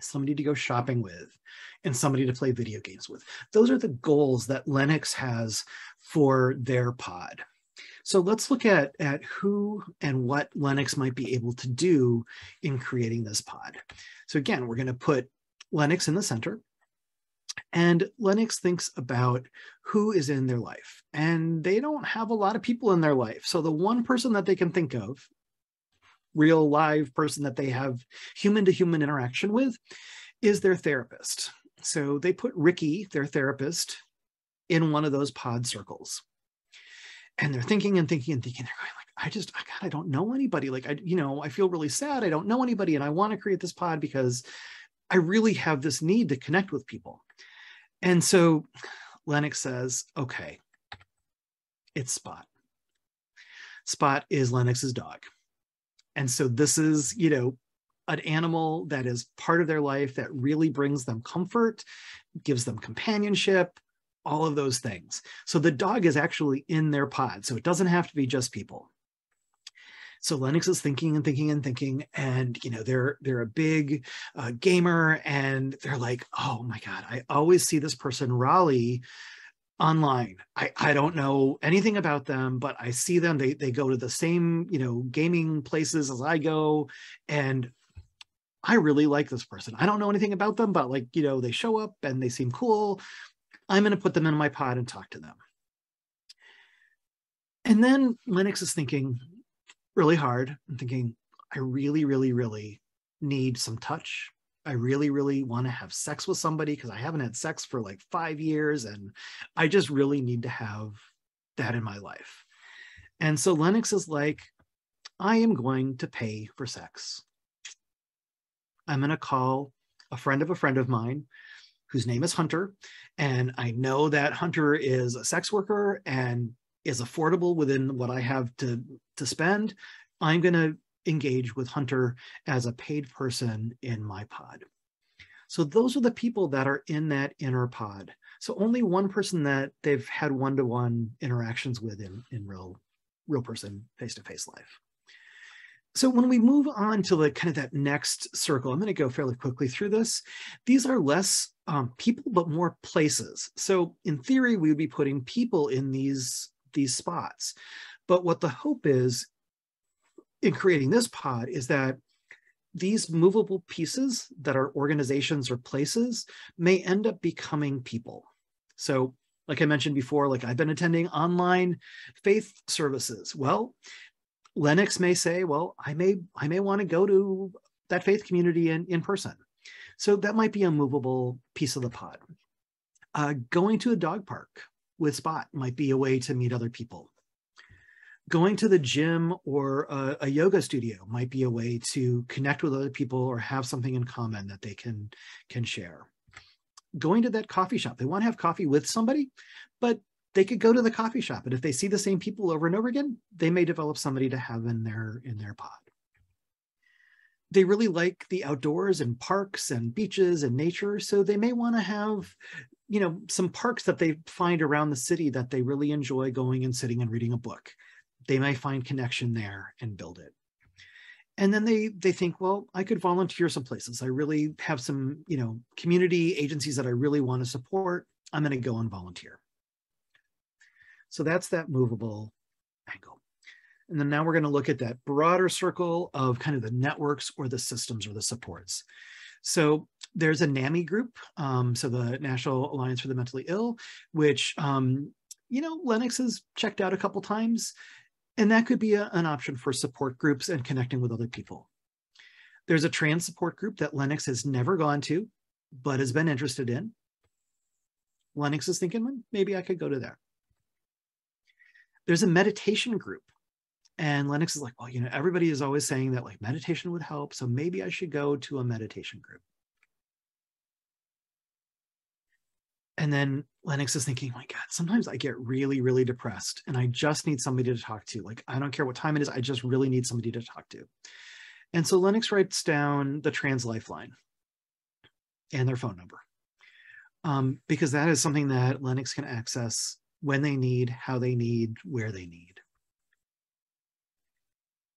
somebody to go shopping with, and somebody to play video games with. Those are the goals that Lennox has for their pod. So let's look at who and what Lennox might be able to do in creating this pod. So again, we're going to put Lennox in the center, and Lennox thinks about who is in their life, and they don't have a lot of people in their life. So the one person that they can think of, real live person that they have human to human interaction with, is their therapist. So they put Ricky, their therapist, in one of those pod circles. And they're thinking and thinking and thinking. They're going like, God, I don't know anybody. Like, I feel really sad. I don't know anybody. And I want to create this pod because I really have this need to connect with people. And so Lennox says, okay, it's Spot. Spot is Lennox's dog. And so this is, an animal that is part of their life that really brings them comfort, gives them companionship, all of those things. So the dog is actually in their pod. So it doesn't have to be just people. So Lennox is thinking and thinking and thinking, and they're a big gamer, and they're like, oh my God, I always see this person, Raleigh, online. I don't know anything about them, but I see them. They go to the same, gaming places as I go, and I really like this person. I don't know anything about them, but they show up and they seem cool. I'm going to put them in my pod and talk to them. And then Lennox is thinking really hard and thinking, I really, really, really need some touch. I really, really want to have sex with somebody because I haven't had sex for like 5 years, and I just really need to have that in my life. And so Lennox is like, I am going to pay for sex. I'm going to call a friend of mine whose name is Hunter. And I know that Hunter is a sex worker and is affordable within what I have to spend. I'm going to engage with Hunter as a paid person in my pod. So those are the people that are in that inner pod. So only one person that they've had one-to-one interactions with in real person, face-to-face life. So when we move on to kind of that next circle, I'm going to go fairly quickly through this. These are less people, but more places. So in theory, we would be putting people in these spots. But what the hope is in creating this pod is that these movable pieces that are organizations or places may end up becoming people. So like I mentioned before, like I've been attending online faith services. Well, Lennox may say, well, I may want to go to that faith community in person. So that might be a movable piece of the pod. Going to a dog park with Spot might be a way to meet other people. Going to the gym or a yoga studio might be a way to connect with other people or have something in common that they can share. Going to that coffee shop, they want to have coffee with somebody, but they could go to the coffee shop, and if they see the same people over and over again, they may develop somebody to have in their pod. They really like the outdoors and parks and beaches and nature, so they may want to have, you know, some parks that they find around the city that they really enjoy going and sitting and reading a book. They may find connection there and build it. And then they think, well, I could volunteer some places. I really have some, you know, community agencies that I really want to support. I'm going to go and volunteer. So that's that movable angle. And then now we're going to look at that broader circle of kind of the networks or the systems or the supports. So there's a NAMI group, so the National Alliance for the Mentally Ill, which, you know, Lennox has checked out a couple times, and that could be an option for support groups and connecting with other people. There's a trans support group that Lennox has never gone to, but has been interested in. Lennox is thinking, well, maybe I could go to there. There's a meditation group. And Lennox is like, well, you know, everybody is always saying that like meditation would help, so maybe I should go to a meditation group. And then Lennox is thinking, my God, sometimes I get really, really depressed and I just need somebody to talk to. Like, I don't care what time it is, I just really need somebody to talk to. And so Lennox writes down the Trans Lifeline and their phone number, because that is something that Lennox can access when they need, how they need, where they need.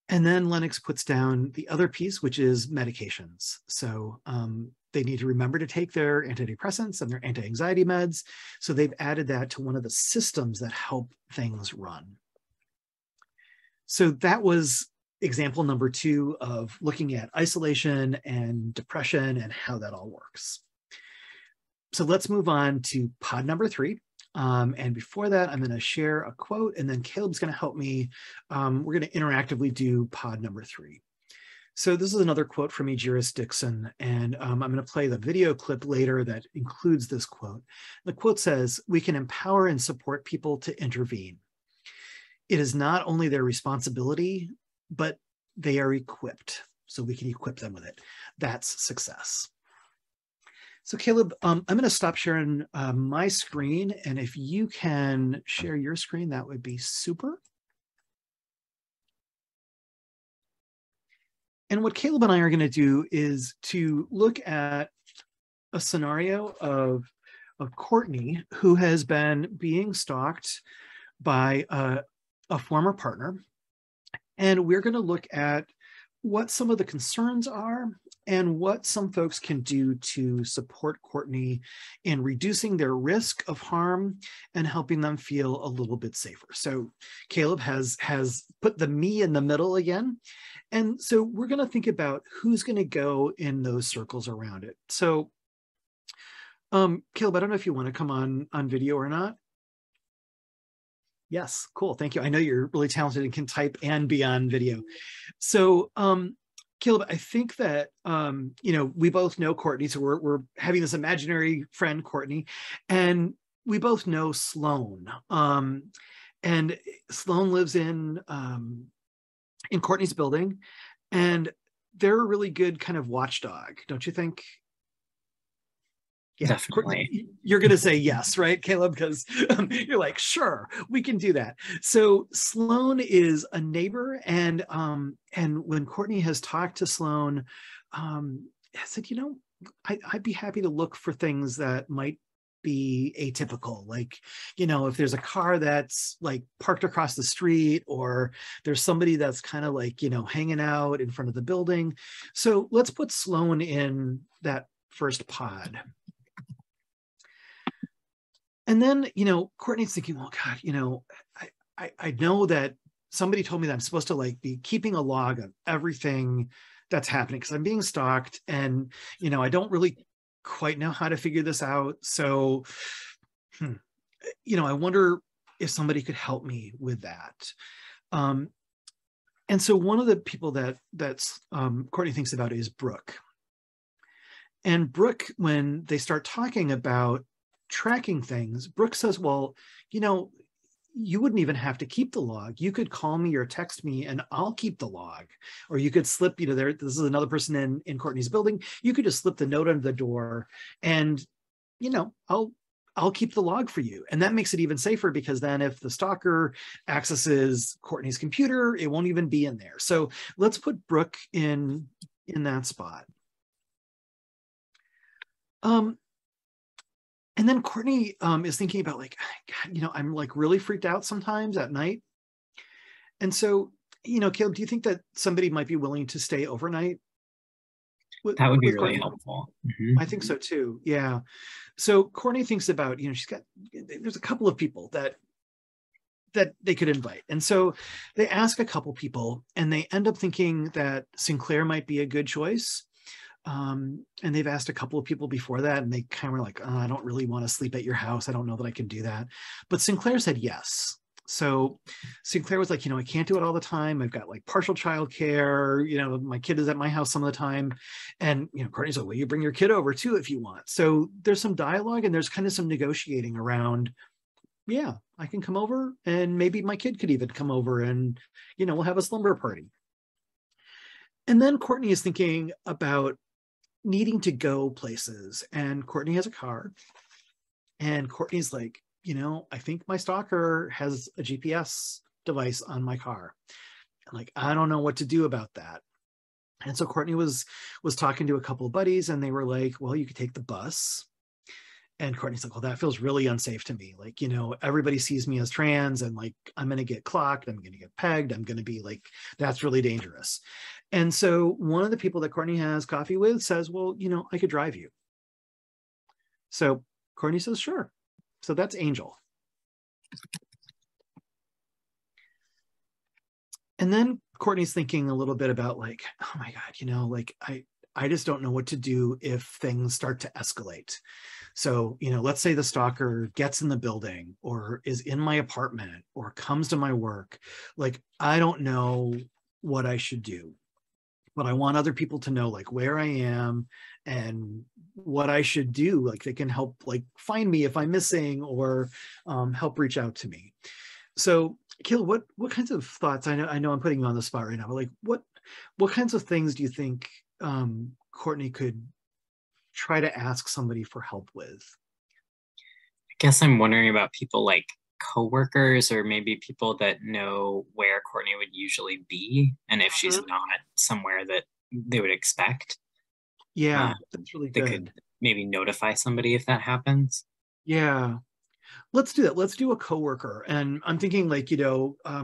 And then Lennox puts down the other piece, which is medications. So they need to remember to take their antidepressants and their anti-anxiety meds. So they've added that to one of the systems that help things run. So that was example number 2 of looking at isolation and depression and how that all works. So let's move on to pod number 3. And before that, I'm going to share a quote, and then Caleb's going to help me. We're going to interactively do pod number 3. So this is another quote from Egeris Dixon, and I'm going to play the video clip later that includes this quote. The quote says, "We can empower and support people to intervene. It is not only their responsibility, but they are equipped. So we can equip them with it. That's success." So Caleb, I'm going to stop sharing my screen, and if you can share your screen, that would be super. And what Caleb and I are going to do is to look at a scenario of Courtney, who has been being stalked by a former partner. And we're going to look at what some of the concerns are and what some folks can do to support Courtney in reducing their risk of harm and helping them feel a little bit safer. So Caleb has put the me in the middle again. And so we're going to think about who's going to go in those circles around it. So Caleb, I don't know if you want to come on video or not. Yes, cool. Thank you. I know you're really talented and can type and be on video. So Caleb, I think that, you know, we both know Courtney, so we're having this imaginary friend, Courtney, and we both know Sloan. And Sloan lives in Courtney's building, and they're a really good kind of watchdog, don't you think? Yeah, definitely. You're going to say yes, right, Caleb? Because you're like, sure, we can do that. So Sloan is a neighbor, and when Courtney has talked to Sloan, I said, you know, I'd be happy to look for things that might be atypical, like, you know, if there's a car that's like parked across the street, or there's somebody that's kind of like, you know, hanging out in front of the building. So let's put Sloan in that first pod. And then, you know, Courtney's thinking, well, God, you know, I know that somebody told me that I'm supposed to like be keeping a log of everything that's happening because I'm being stalked, and I don't really quite know how to figure this out. So, I wonder if somebody could help me with that. And so one of the people that's Courtney thinks about is Brooke. And Brooke, when they start talking about tracking things, Brooke says, well, you wouldn't even have to keep the log. You could call me or text me and I'll keep the log. Or you could slip, there, this is another person in Courtney's building. You could just slip the note under the door and, I'll keep the log for you. And that makes it even safer because then if the stalker accesses Courtney's computer, it won't even be in there. So let's put Brooke in that spot. And then Courtney is thinking about like, God, I'm like really freaked out sometimes at night. And so, Caleb, do you think that somebody might be willing to stay overnight? That would be really Courtney? helpful. I think so too. Yeah. So Courtney thinks about, there's a couple of people that they could invite. And so they ask a couple people and they end up thinking that Sinclair might be a good choice. And they've asked a couple of people before that and they kind of were like, oh, I don't really want to sleep at your house. I don't know that I can do that. But Sinclair said yes. So Sinclair was like, I can't do it all the time. I've got like partial childcare. My kid is at my house some of the time. And, Courtney's like, well, you bring your kid over too if you want. So there's some dialogue and there's kind of some negotiating around, yeah, I can come over and maybe my kid could even come over and, we'll have a slumber party. And then Courtney is thinking about needing to go places. And Courtney has a car. And Courtney's like, I think my stalker has a GPS device on my car. I'm like, I don't know what to do about that. And so Courtney was talking to a couple of buddies and they were like, well, you could take the bus. And Courtney's like, well, that feels really unsafe to me. Like, everybody sees me as trans and like, I'm going to get clocked. I'm going to get pegged. I'm going to be like, that's really dangerous. And so one of the people that Courtney has coffee with says, well, I could drive you. So Courtney says, sure. So that's Angel. And then Courtney's thinking a little bit about like, oh my God, like I just don't know what to do if things start to escalate. So, let's say the stalker gets in the building or is in my apartment or comes to my work. Like, I don't know what I should do, but I want other people to know like where I am and what I should do. Like they can help like find me if I'm missing or help reach out to me. So Caleb, what kinds of thoughts, I know I'm putting you on the spot right now, but like what kinds of things do you think Courtney could try to ask somebody for help with? I guess I'm wondering about people like coworkers or maybe people that know where Courtney would usually be and if she's not somewhere that they would expect. Yeah, that's really good. They could maybe notify somebody if that happens. Yeah. Let's do that. Let's do a coworker. And I'm thinking like,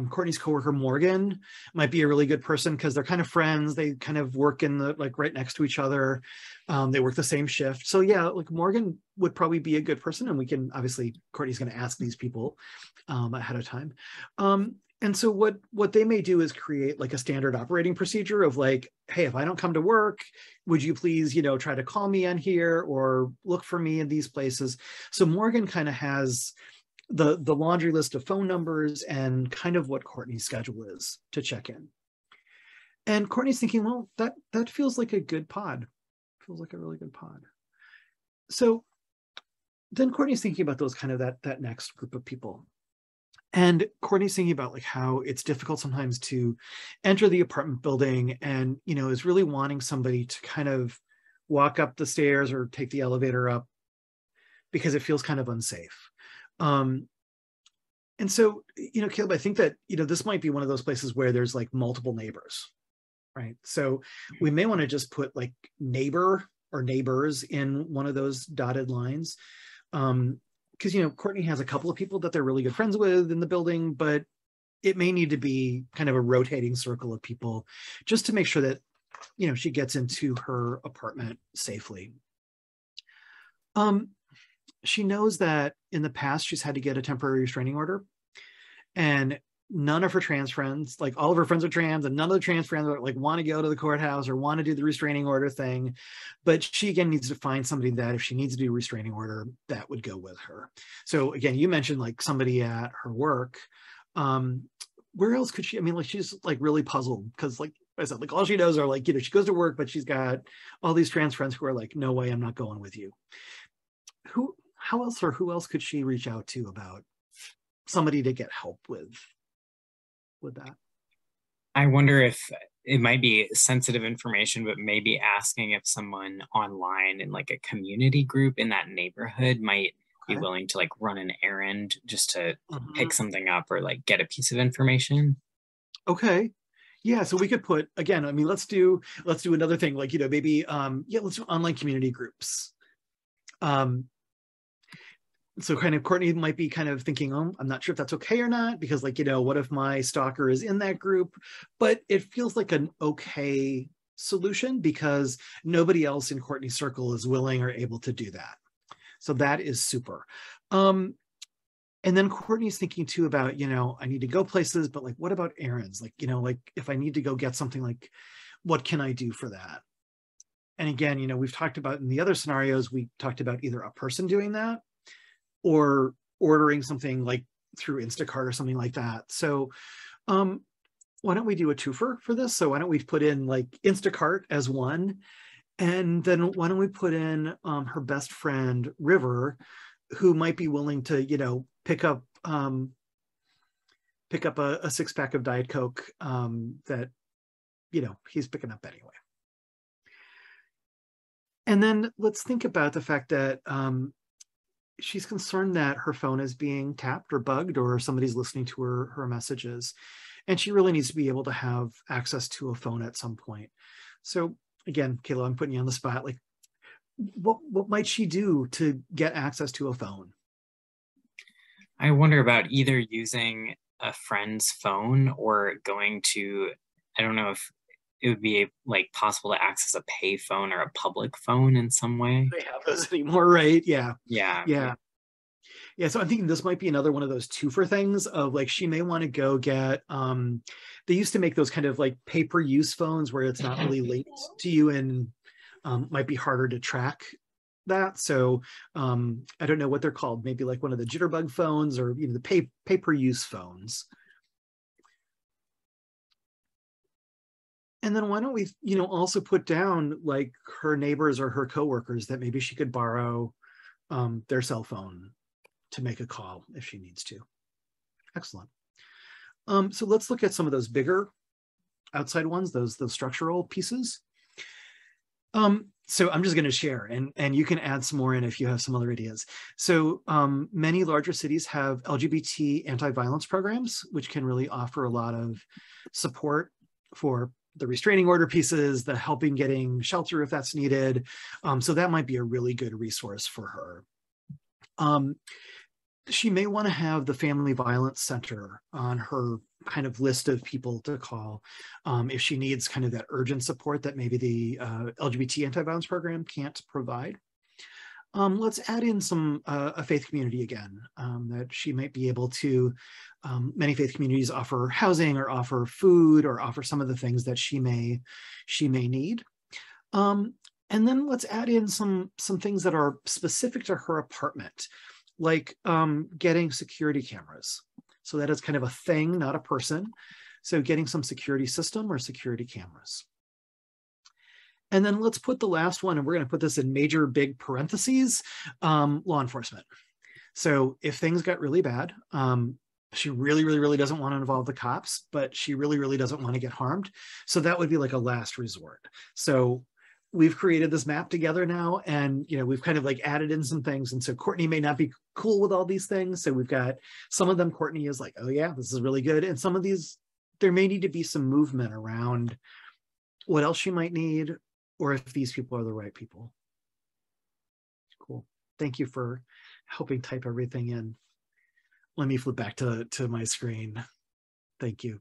Courtney's coworker, Morgan, might be a really good person because they're kind of friends. They kind of work in the, like right next to each other. They work the same shift. So yeah, like Morgan would probably be a good person. And we can, obviously, Courtney's going to ask these people ahead of time. And so what they may do is create like a standard operating procedure of like, hey, if I don't come to work, would you please, try to call me on here or look for me in these places. So Morgan kind of has the laundry list of phone numbers and kind of what Courtney's schedule is to check in. And Courtney's thinking, well, that feels like a good pod. Feels like a really good pod. So then Courtney's thinking about those kind of that next group of people. And Courtney's thinking about like how it's difficult sometimes to enter the apartment building and, is really wanting somebody to kind of walk up the stairs or take the elevator up because it feels kind of unsafe. And so, Caleb, I think that, this might be one of those places where there's like multiple neighbors, right? So we may want to just put like neighbor or neighbors in one of those dotted lines. Because, Courtney has a couple of people that they're really good friends with in the building, but it may need to be kind of a rotating circle of people just to make sure that, she gets into her apartment safely. She knows that in the past, she's had to get a temporary restraining order. And none of her trans friends, like all of her friends are trans, and none of the trans friends are, like want to go to the courthouse or want to do the restraining order thing. But she again needs to find somebody that if she needs to do a restraining order, that would go with her. So again, you mentioned like somebody at her work. Where else could she, I mean, like she's like really puzzled because like I said, like all she knows are like, you know, she goes to work, but she's got all these trans friends who are like, no way, I'm not going with you. How else or who else could she reach out to about somebody to get help with that? I wonder if it might be sensitive information, but maybe asking if someone online in like a community group in that neighborhood might be willing to like run an errand just to pick something up or like get a piece of information. Okay. Yeah, so we could put, again, I mean, let's do another thing, like, you know, maybe let's do online community groups. So kind of Courtney might be kind of thinking, oh, I'm not sure if that's okay or not, because like, you know, what if my stalker is in that group? But it feels like an okay solution because nobody else in Courtney's circle is willing or able to do that. So that is super. And then Courtney's thinking too about, you know, I need to go places, but like, what about errands? Like, you know, like if I need to go get something, like, what can I do for that? And again, you know, we've talked about in the other scenarios, we talked about either a person doing that or ordering something like through Instacart or something like that. So why don't we do a twofer for this? So why don't we put in like Instacart as one, and then why don't we put in her best friend, River, who might be willing to, you know, pick up a 6-pack of Diet Coke that, you know, he's picking up anyway. And then let's think about the fact that she's concerned that her phone is being tapped or bugged or somebody's listening to her messages. And she really needs to be able to have access to a phone at some point. So again, Kayla, I'm putting you on the spot. Like, what might she do to get access to a phone? I wonder about either using a friend's phone or going to, I don't know if it would be like possible to access a pay phone or a public phone in some way. They have those anymore, right? Yeah. Yeah. Yeah. Yeah, so I'm thinking this might be another one of those twofer things of like, she may want to go get, they used to make those kind of like pay-per-use phones where it's not really linked to you and might be harder to track that. So I don't know what they're called, maybe like one of the jitterbug phones or, you know, the pay-per-use phones. And then why don't we, you know, also put down like her neighbors or her coworkers that maybe she could borrow their cell phone to make a call if she needs to. Excellent. So let's look at some of those bigger outside ones, those structural pieces. So I'm just going to share, and you can add some more in if you have some other ideas. So many larger cities have LGBT anti-violence programs, which can really offer a lot of support for the restraining order pieces, the helping getting shelter if that's needed. So that might be a really good resource for her. She may want to have the Family Violence Center on her kind of list of people to call if she needs kind of that urgent support that maybe the LGBT anti-violence program can't provide. Let's add in some a faith community again, that she might be able to, many faith communities offer housing or offer food or offer some of the things that she may need. And then let's add in some things that are specific to her apartment, like getting security cameras. So that is kind of a thing, not a person. So getting some security system or security cameras. And then let's put the last one, and we're going to put this in major big parentheses, law enforcement. So if things got really bad, she really doesn't want to involve the cops, but she really doesn't want to get harmed. So that would be like a last resort. So we've created this map together now, and you know, we've kind of like added in some things. And so Courtney may not be cool with all these things. So we've got some of them Courtney is like, oh yeah, this is really good. And some of these, there may need to be some movement around what else she might need, or if these people are the right people. Cool. Thank you for helping type everything in. Let me flip back to my screen. Thank you.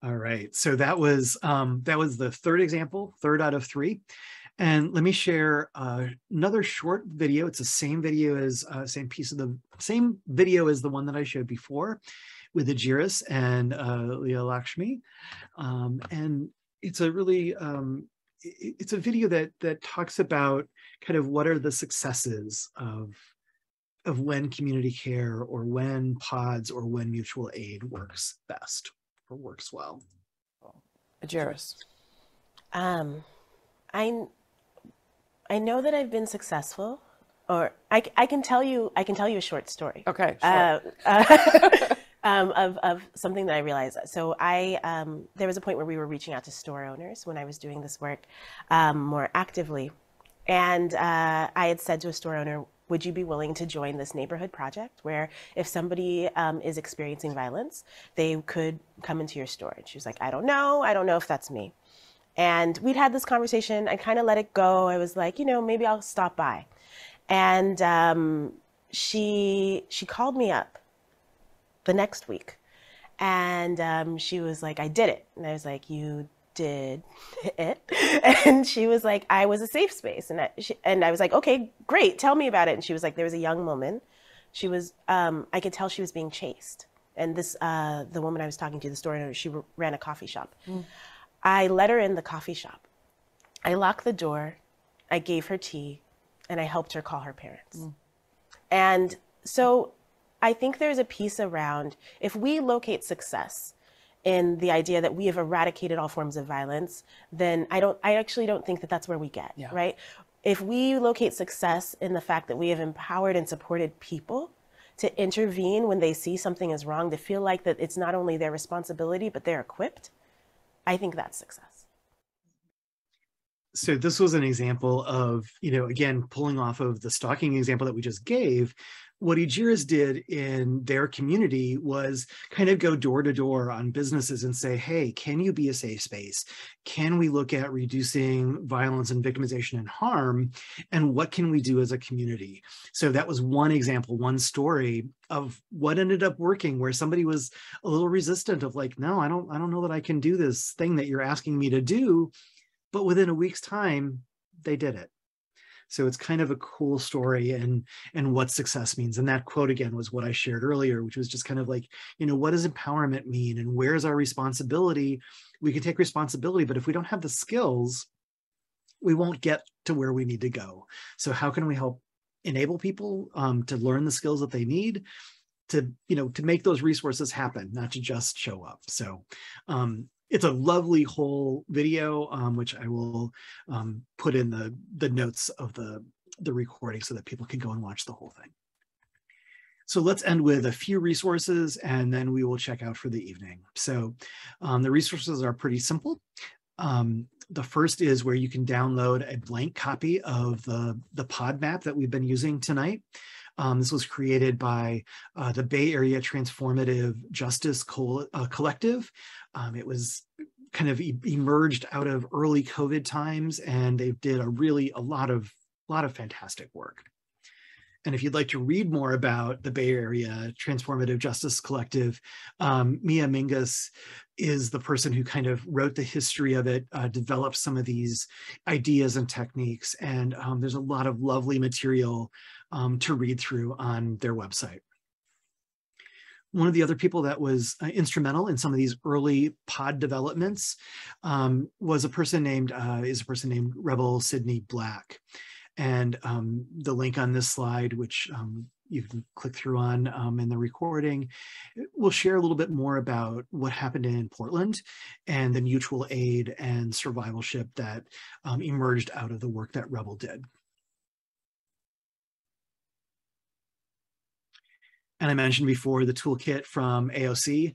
All right, so that was the third example, third out of 3. And let me share another short video. It's the same video as same video as the one that I showed before with Ajiris and Leah Lakshmi. And it's a really it's a video that talks about kind of what are the successes of when community care or when pods or when mutual aid works best or works well. Ajiris. I know that I've been successful, or I can tell you a short story. Okay. Sure. Of something that I realized. So there was a point where we were reaching out to store owners when I was doing this work more actively. And I had said to a store owner, would you be willing to join this neighborhood project where if somebody is experiencing violence, they could come into your store? And she was like, I don't know if that's me. And we'd had this conversation. I kind of let it go. I was like, maybe I'll stop by. And she called me up the next week, and she was like, I did it. And I was like, you did it? And she was like, I was a safe space. And I was like, okay, great, tell me about it. And she was like, there was a young woman. She was, I could tell she was being chased. And this, the woman I was talking to, the store owner, she ran a coffee shop. I let her in the coffee shop. I locked the door, I gave her tea, and I helped her call her parents. And so I think there's a piece around, if we locate success in the idea that we have eradicated all forms of violence, then I actually don't think that that's where we get, right? If we locate success in the fact that we have empowered and supported people to intervene when they see something is wrong, to feel like that it's not only their responsibility, but they're equipped, I think that's success. So this was an example of, again, pulling off of the stalking example that we just gave. What Ajiris did in their community was kind of go door to door on businesses and say, hey, can you be a safe space? Can we look at reducing violence and victimization and harm? And what can we do as a community? So that was one example, one story of what ended up working, where somebody was a little resistant of like, no, I don't know that I can do this thing that you're asking me to do. But within a week's time, they did it. So it's kind of a cool story and what success means. And that quote again was what I shared earlier, which was just kind of like, what does empowerment mean and where's our responsibility? We can take responsibility, but if we don't have the skills, we won't get to where we need to go. So how can we help enable people to learn the skills that they need to make those resources happen, not to just show up. So it's a lovely whole video, which I will put in the notes of the recording so that people can go and watch the whole thing. So let's end with a few resources and then we will check out for the evening. So the resources are pretty simple. The first is where you can download a blank copy of the pod map that we've been using tonight. This was created by the Bay Area Transformative Justice Collective. It was kind of emerged out of early COVID times, and they did a lot of fantastic work. And if you'd like to read more about the Bay Area Transformative Justice Collective, Mia Mingus is the person who kind of wrote the history of it, developed some of these ideas and techniques, and there's a lot of lovely material to read through on their website. One of the other people that was instrumental in some of these early pod developments is a person named Rebel Sydney Black. And the link on this slide, which you can click through on in the recording, will share a little bit more about what happened in Portland and the mutual aid and survivalship that emerged out of the work that Rebel did. And I mentioned before the toolkit from AOC.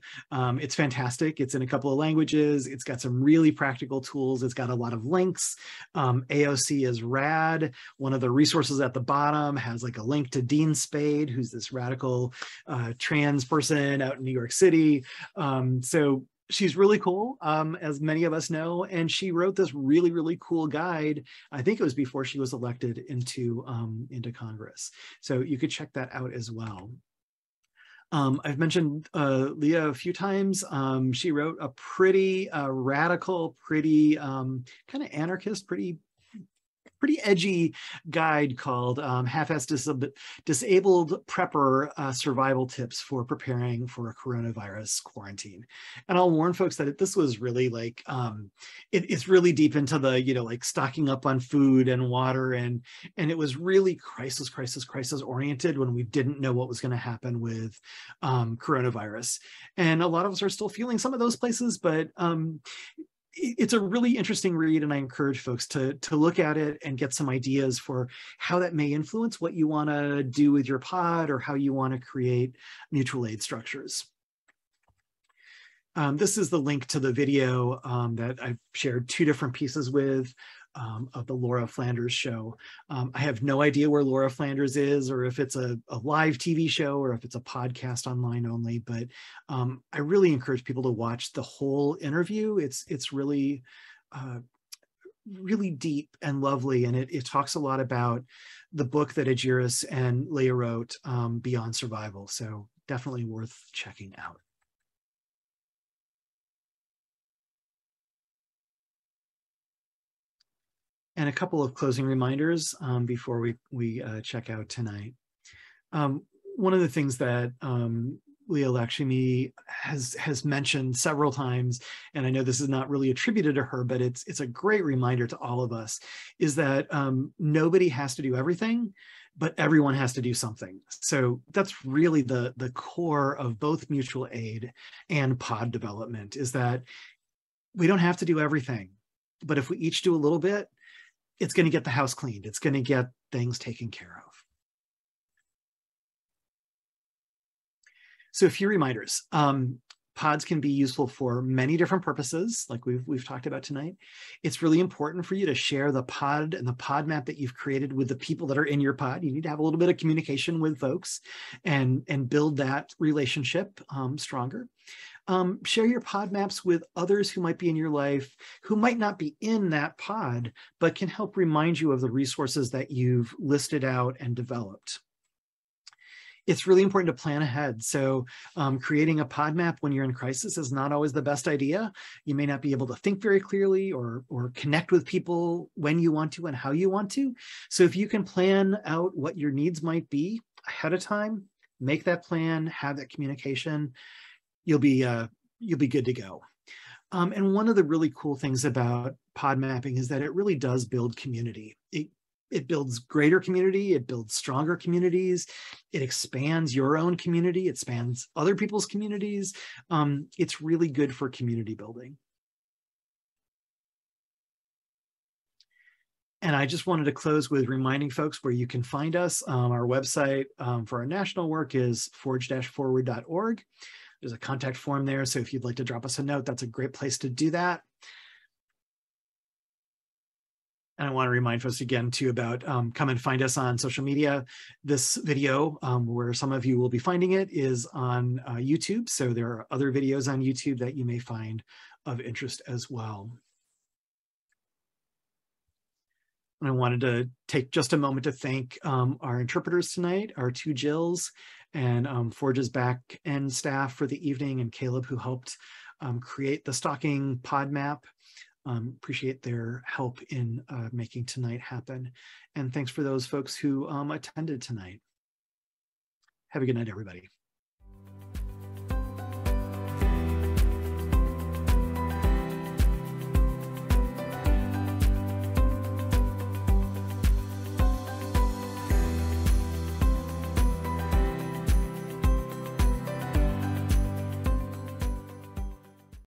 It's fantastic. It's in a couple of languages. It's got some really practical tools. It's got a lot of links. AOC is rad. One of the resources at the bottom has like a link to Dean Spade, who's this radical trans person out in New York City. So she's really cool, as many of us know, and she wrote this really, really cool guide. I think it was before she was elected into Congress. So you could check that out as well. I've mentioned Leah a few times. She wrote a pretty radical, pretty kind of anarchist, pretty edgy guide called Half-Ass Disabled Prepper Survival Tips for Preparing for a Coronavirus Quarantine. And I'll warn folks that this was really like, it's really deep into the, like stocking up on food and water. And it was really crisis oriented when we didn't know what was going to happen with coronavirus. And a lot of us are still feeling some of those places, but it's a really interesting read, and I encourage folks to look at it and get some ideas for how that may influence what you want to do with your pod or how you want to create mutual aid structures. This is the link to the video that I've shared 2 different pieces with of the Laura Flanders show. I have no idea where Laura Flanders is, or if it's a live TV show, or if it's a podcast online only, but I really encourage people to watch the whole interview. It's really, really deep and lovely, and it talks a lot about the book that Ajiris and Leah wrote, Beyond Survival, so definitely worth checking out. And a couple of closing reminders before we check out tonight. One of the things that Leah Lakshmi has mentioned several times, and I know this is not really attributed to her, but it's a great reminder to all of us, is that nobody has to do everything, but everyone has to do something. So that's really the core of both mutual aid and pod development, is that we don't have to do everything, but if we each do a little bit, it's going to get the house cleaned. It's going to get things taken care of. So a few reminders. Pods can be useful for many different purposes, like we've talked about tonight. It's really important for you to share the pod and the pod map that you've created with the people that are in your pod. You need to have a little bit of communication with folks and build that relationship stronger. Share your pod maps with others who might be in your life, who might not be in that pod, but can help remind you of the resources that you've listed out and developed. It's really important to plan ahead. So creating a pod map when you're in crisis is not always the best idea. You may not be able to think very clearly or connect with people when you want to and how you want to. So if you can plan out what your needs might be ahead of time, make that plan, have that communication, you'll be good to go. And one of the really cool things about pod mapping is that it really does build community. It builds greater community, it builds stronger communities, it expands your own community, it expands other people's communities. It's really good for community building. And I just wanted to close with reminding folks where you can find us. Our website for our national work is forge-forward.org. There's a contact form there, so if you'd like to drop us a note, that's a great place to do that. And I want to remind folks again too about come and find us on social media. This video, where some of you will be finding it, is on YouTube. So there are other videos on YouTube that you may find of interest as well. And I wanted to take just a moment to thank our interpreters tonight, our 2 Jills, and Forge's back end staff for the evening, and Caleb, who helped create the stalking pod map. Appreciate their help in making tonight happen. And thanks for those folks who attended tonight. Have a good night, everybody.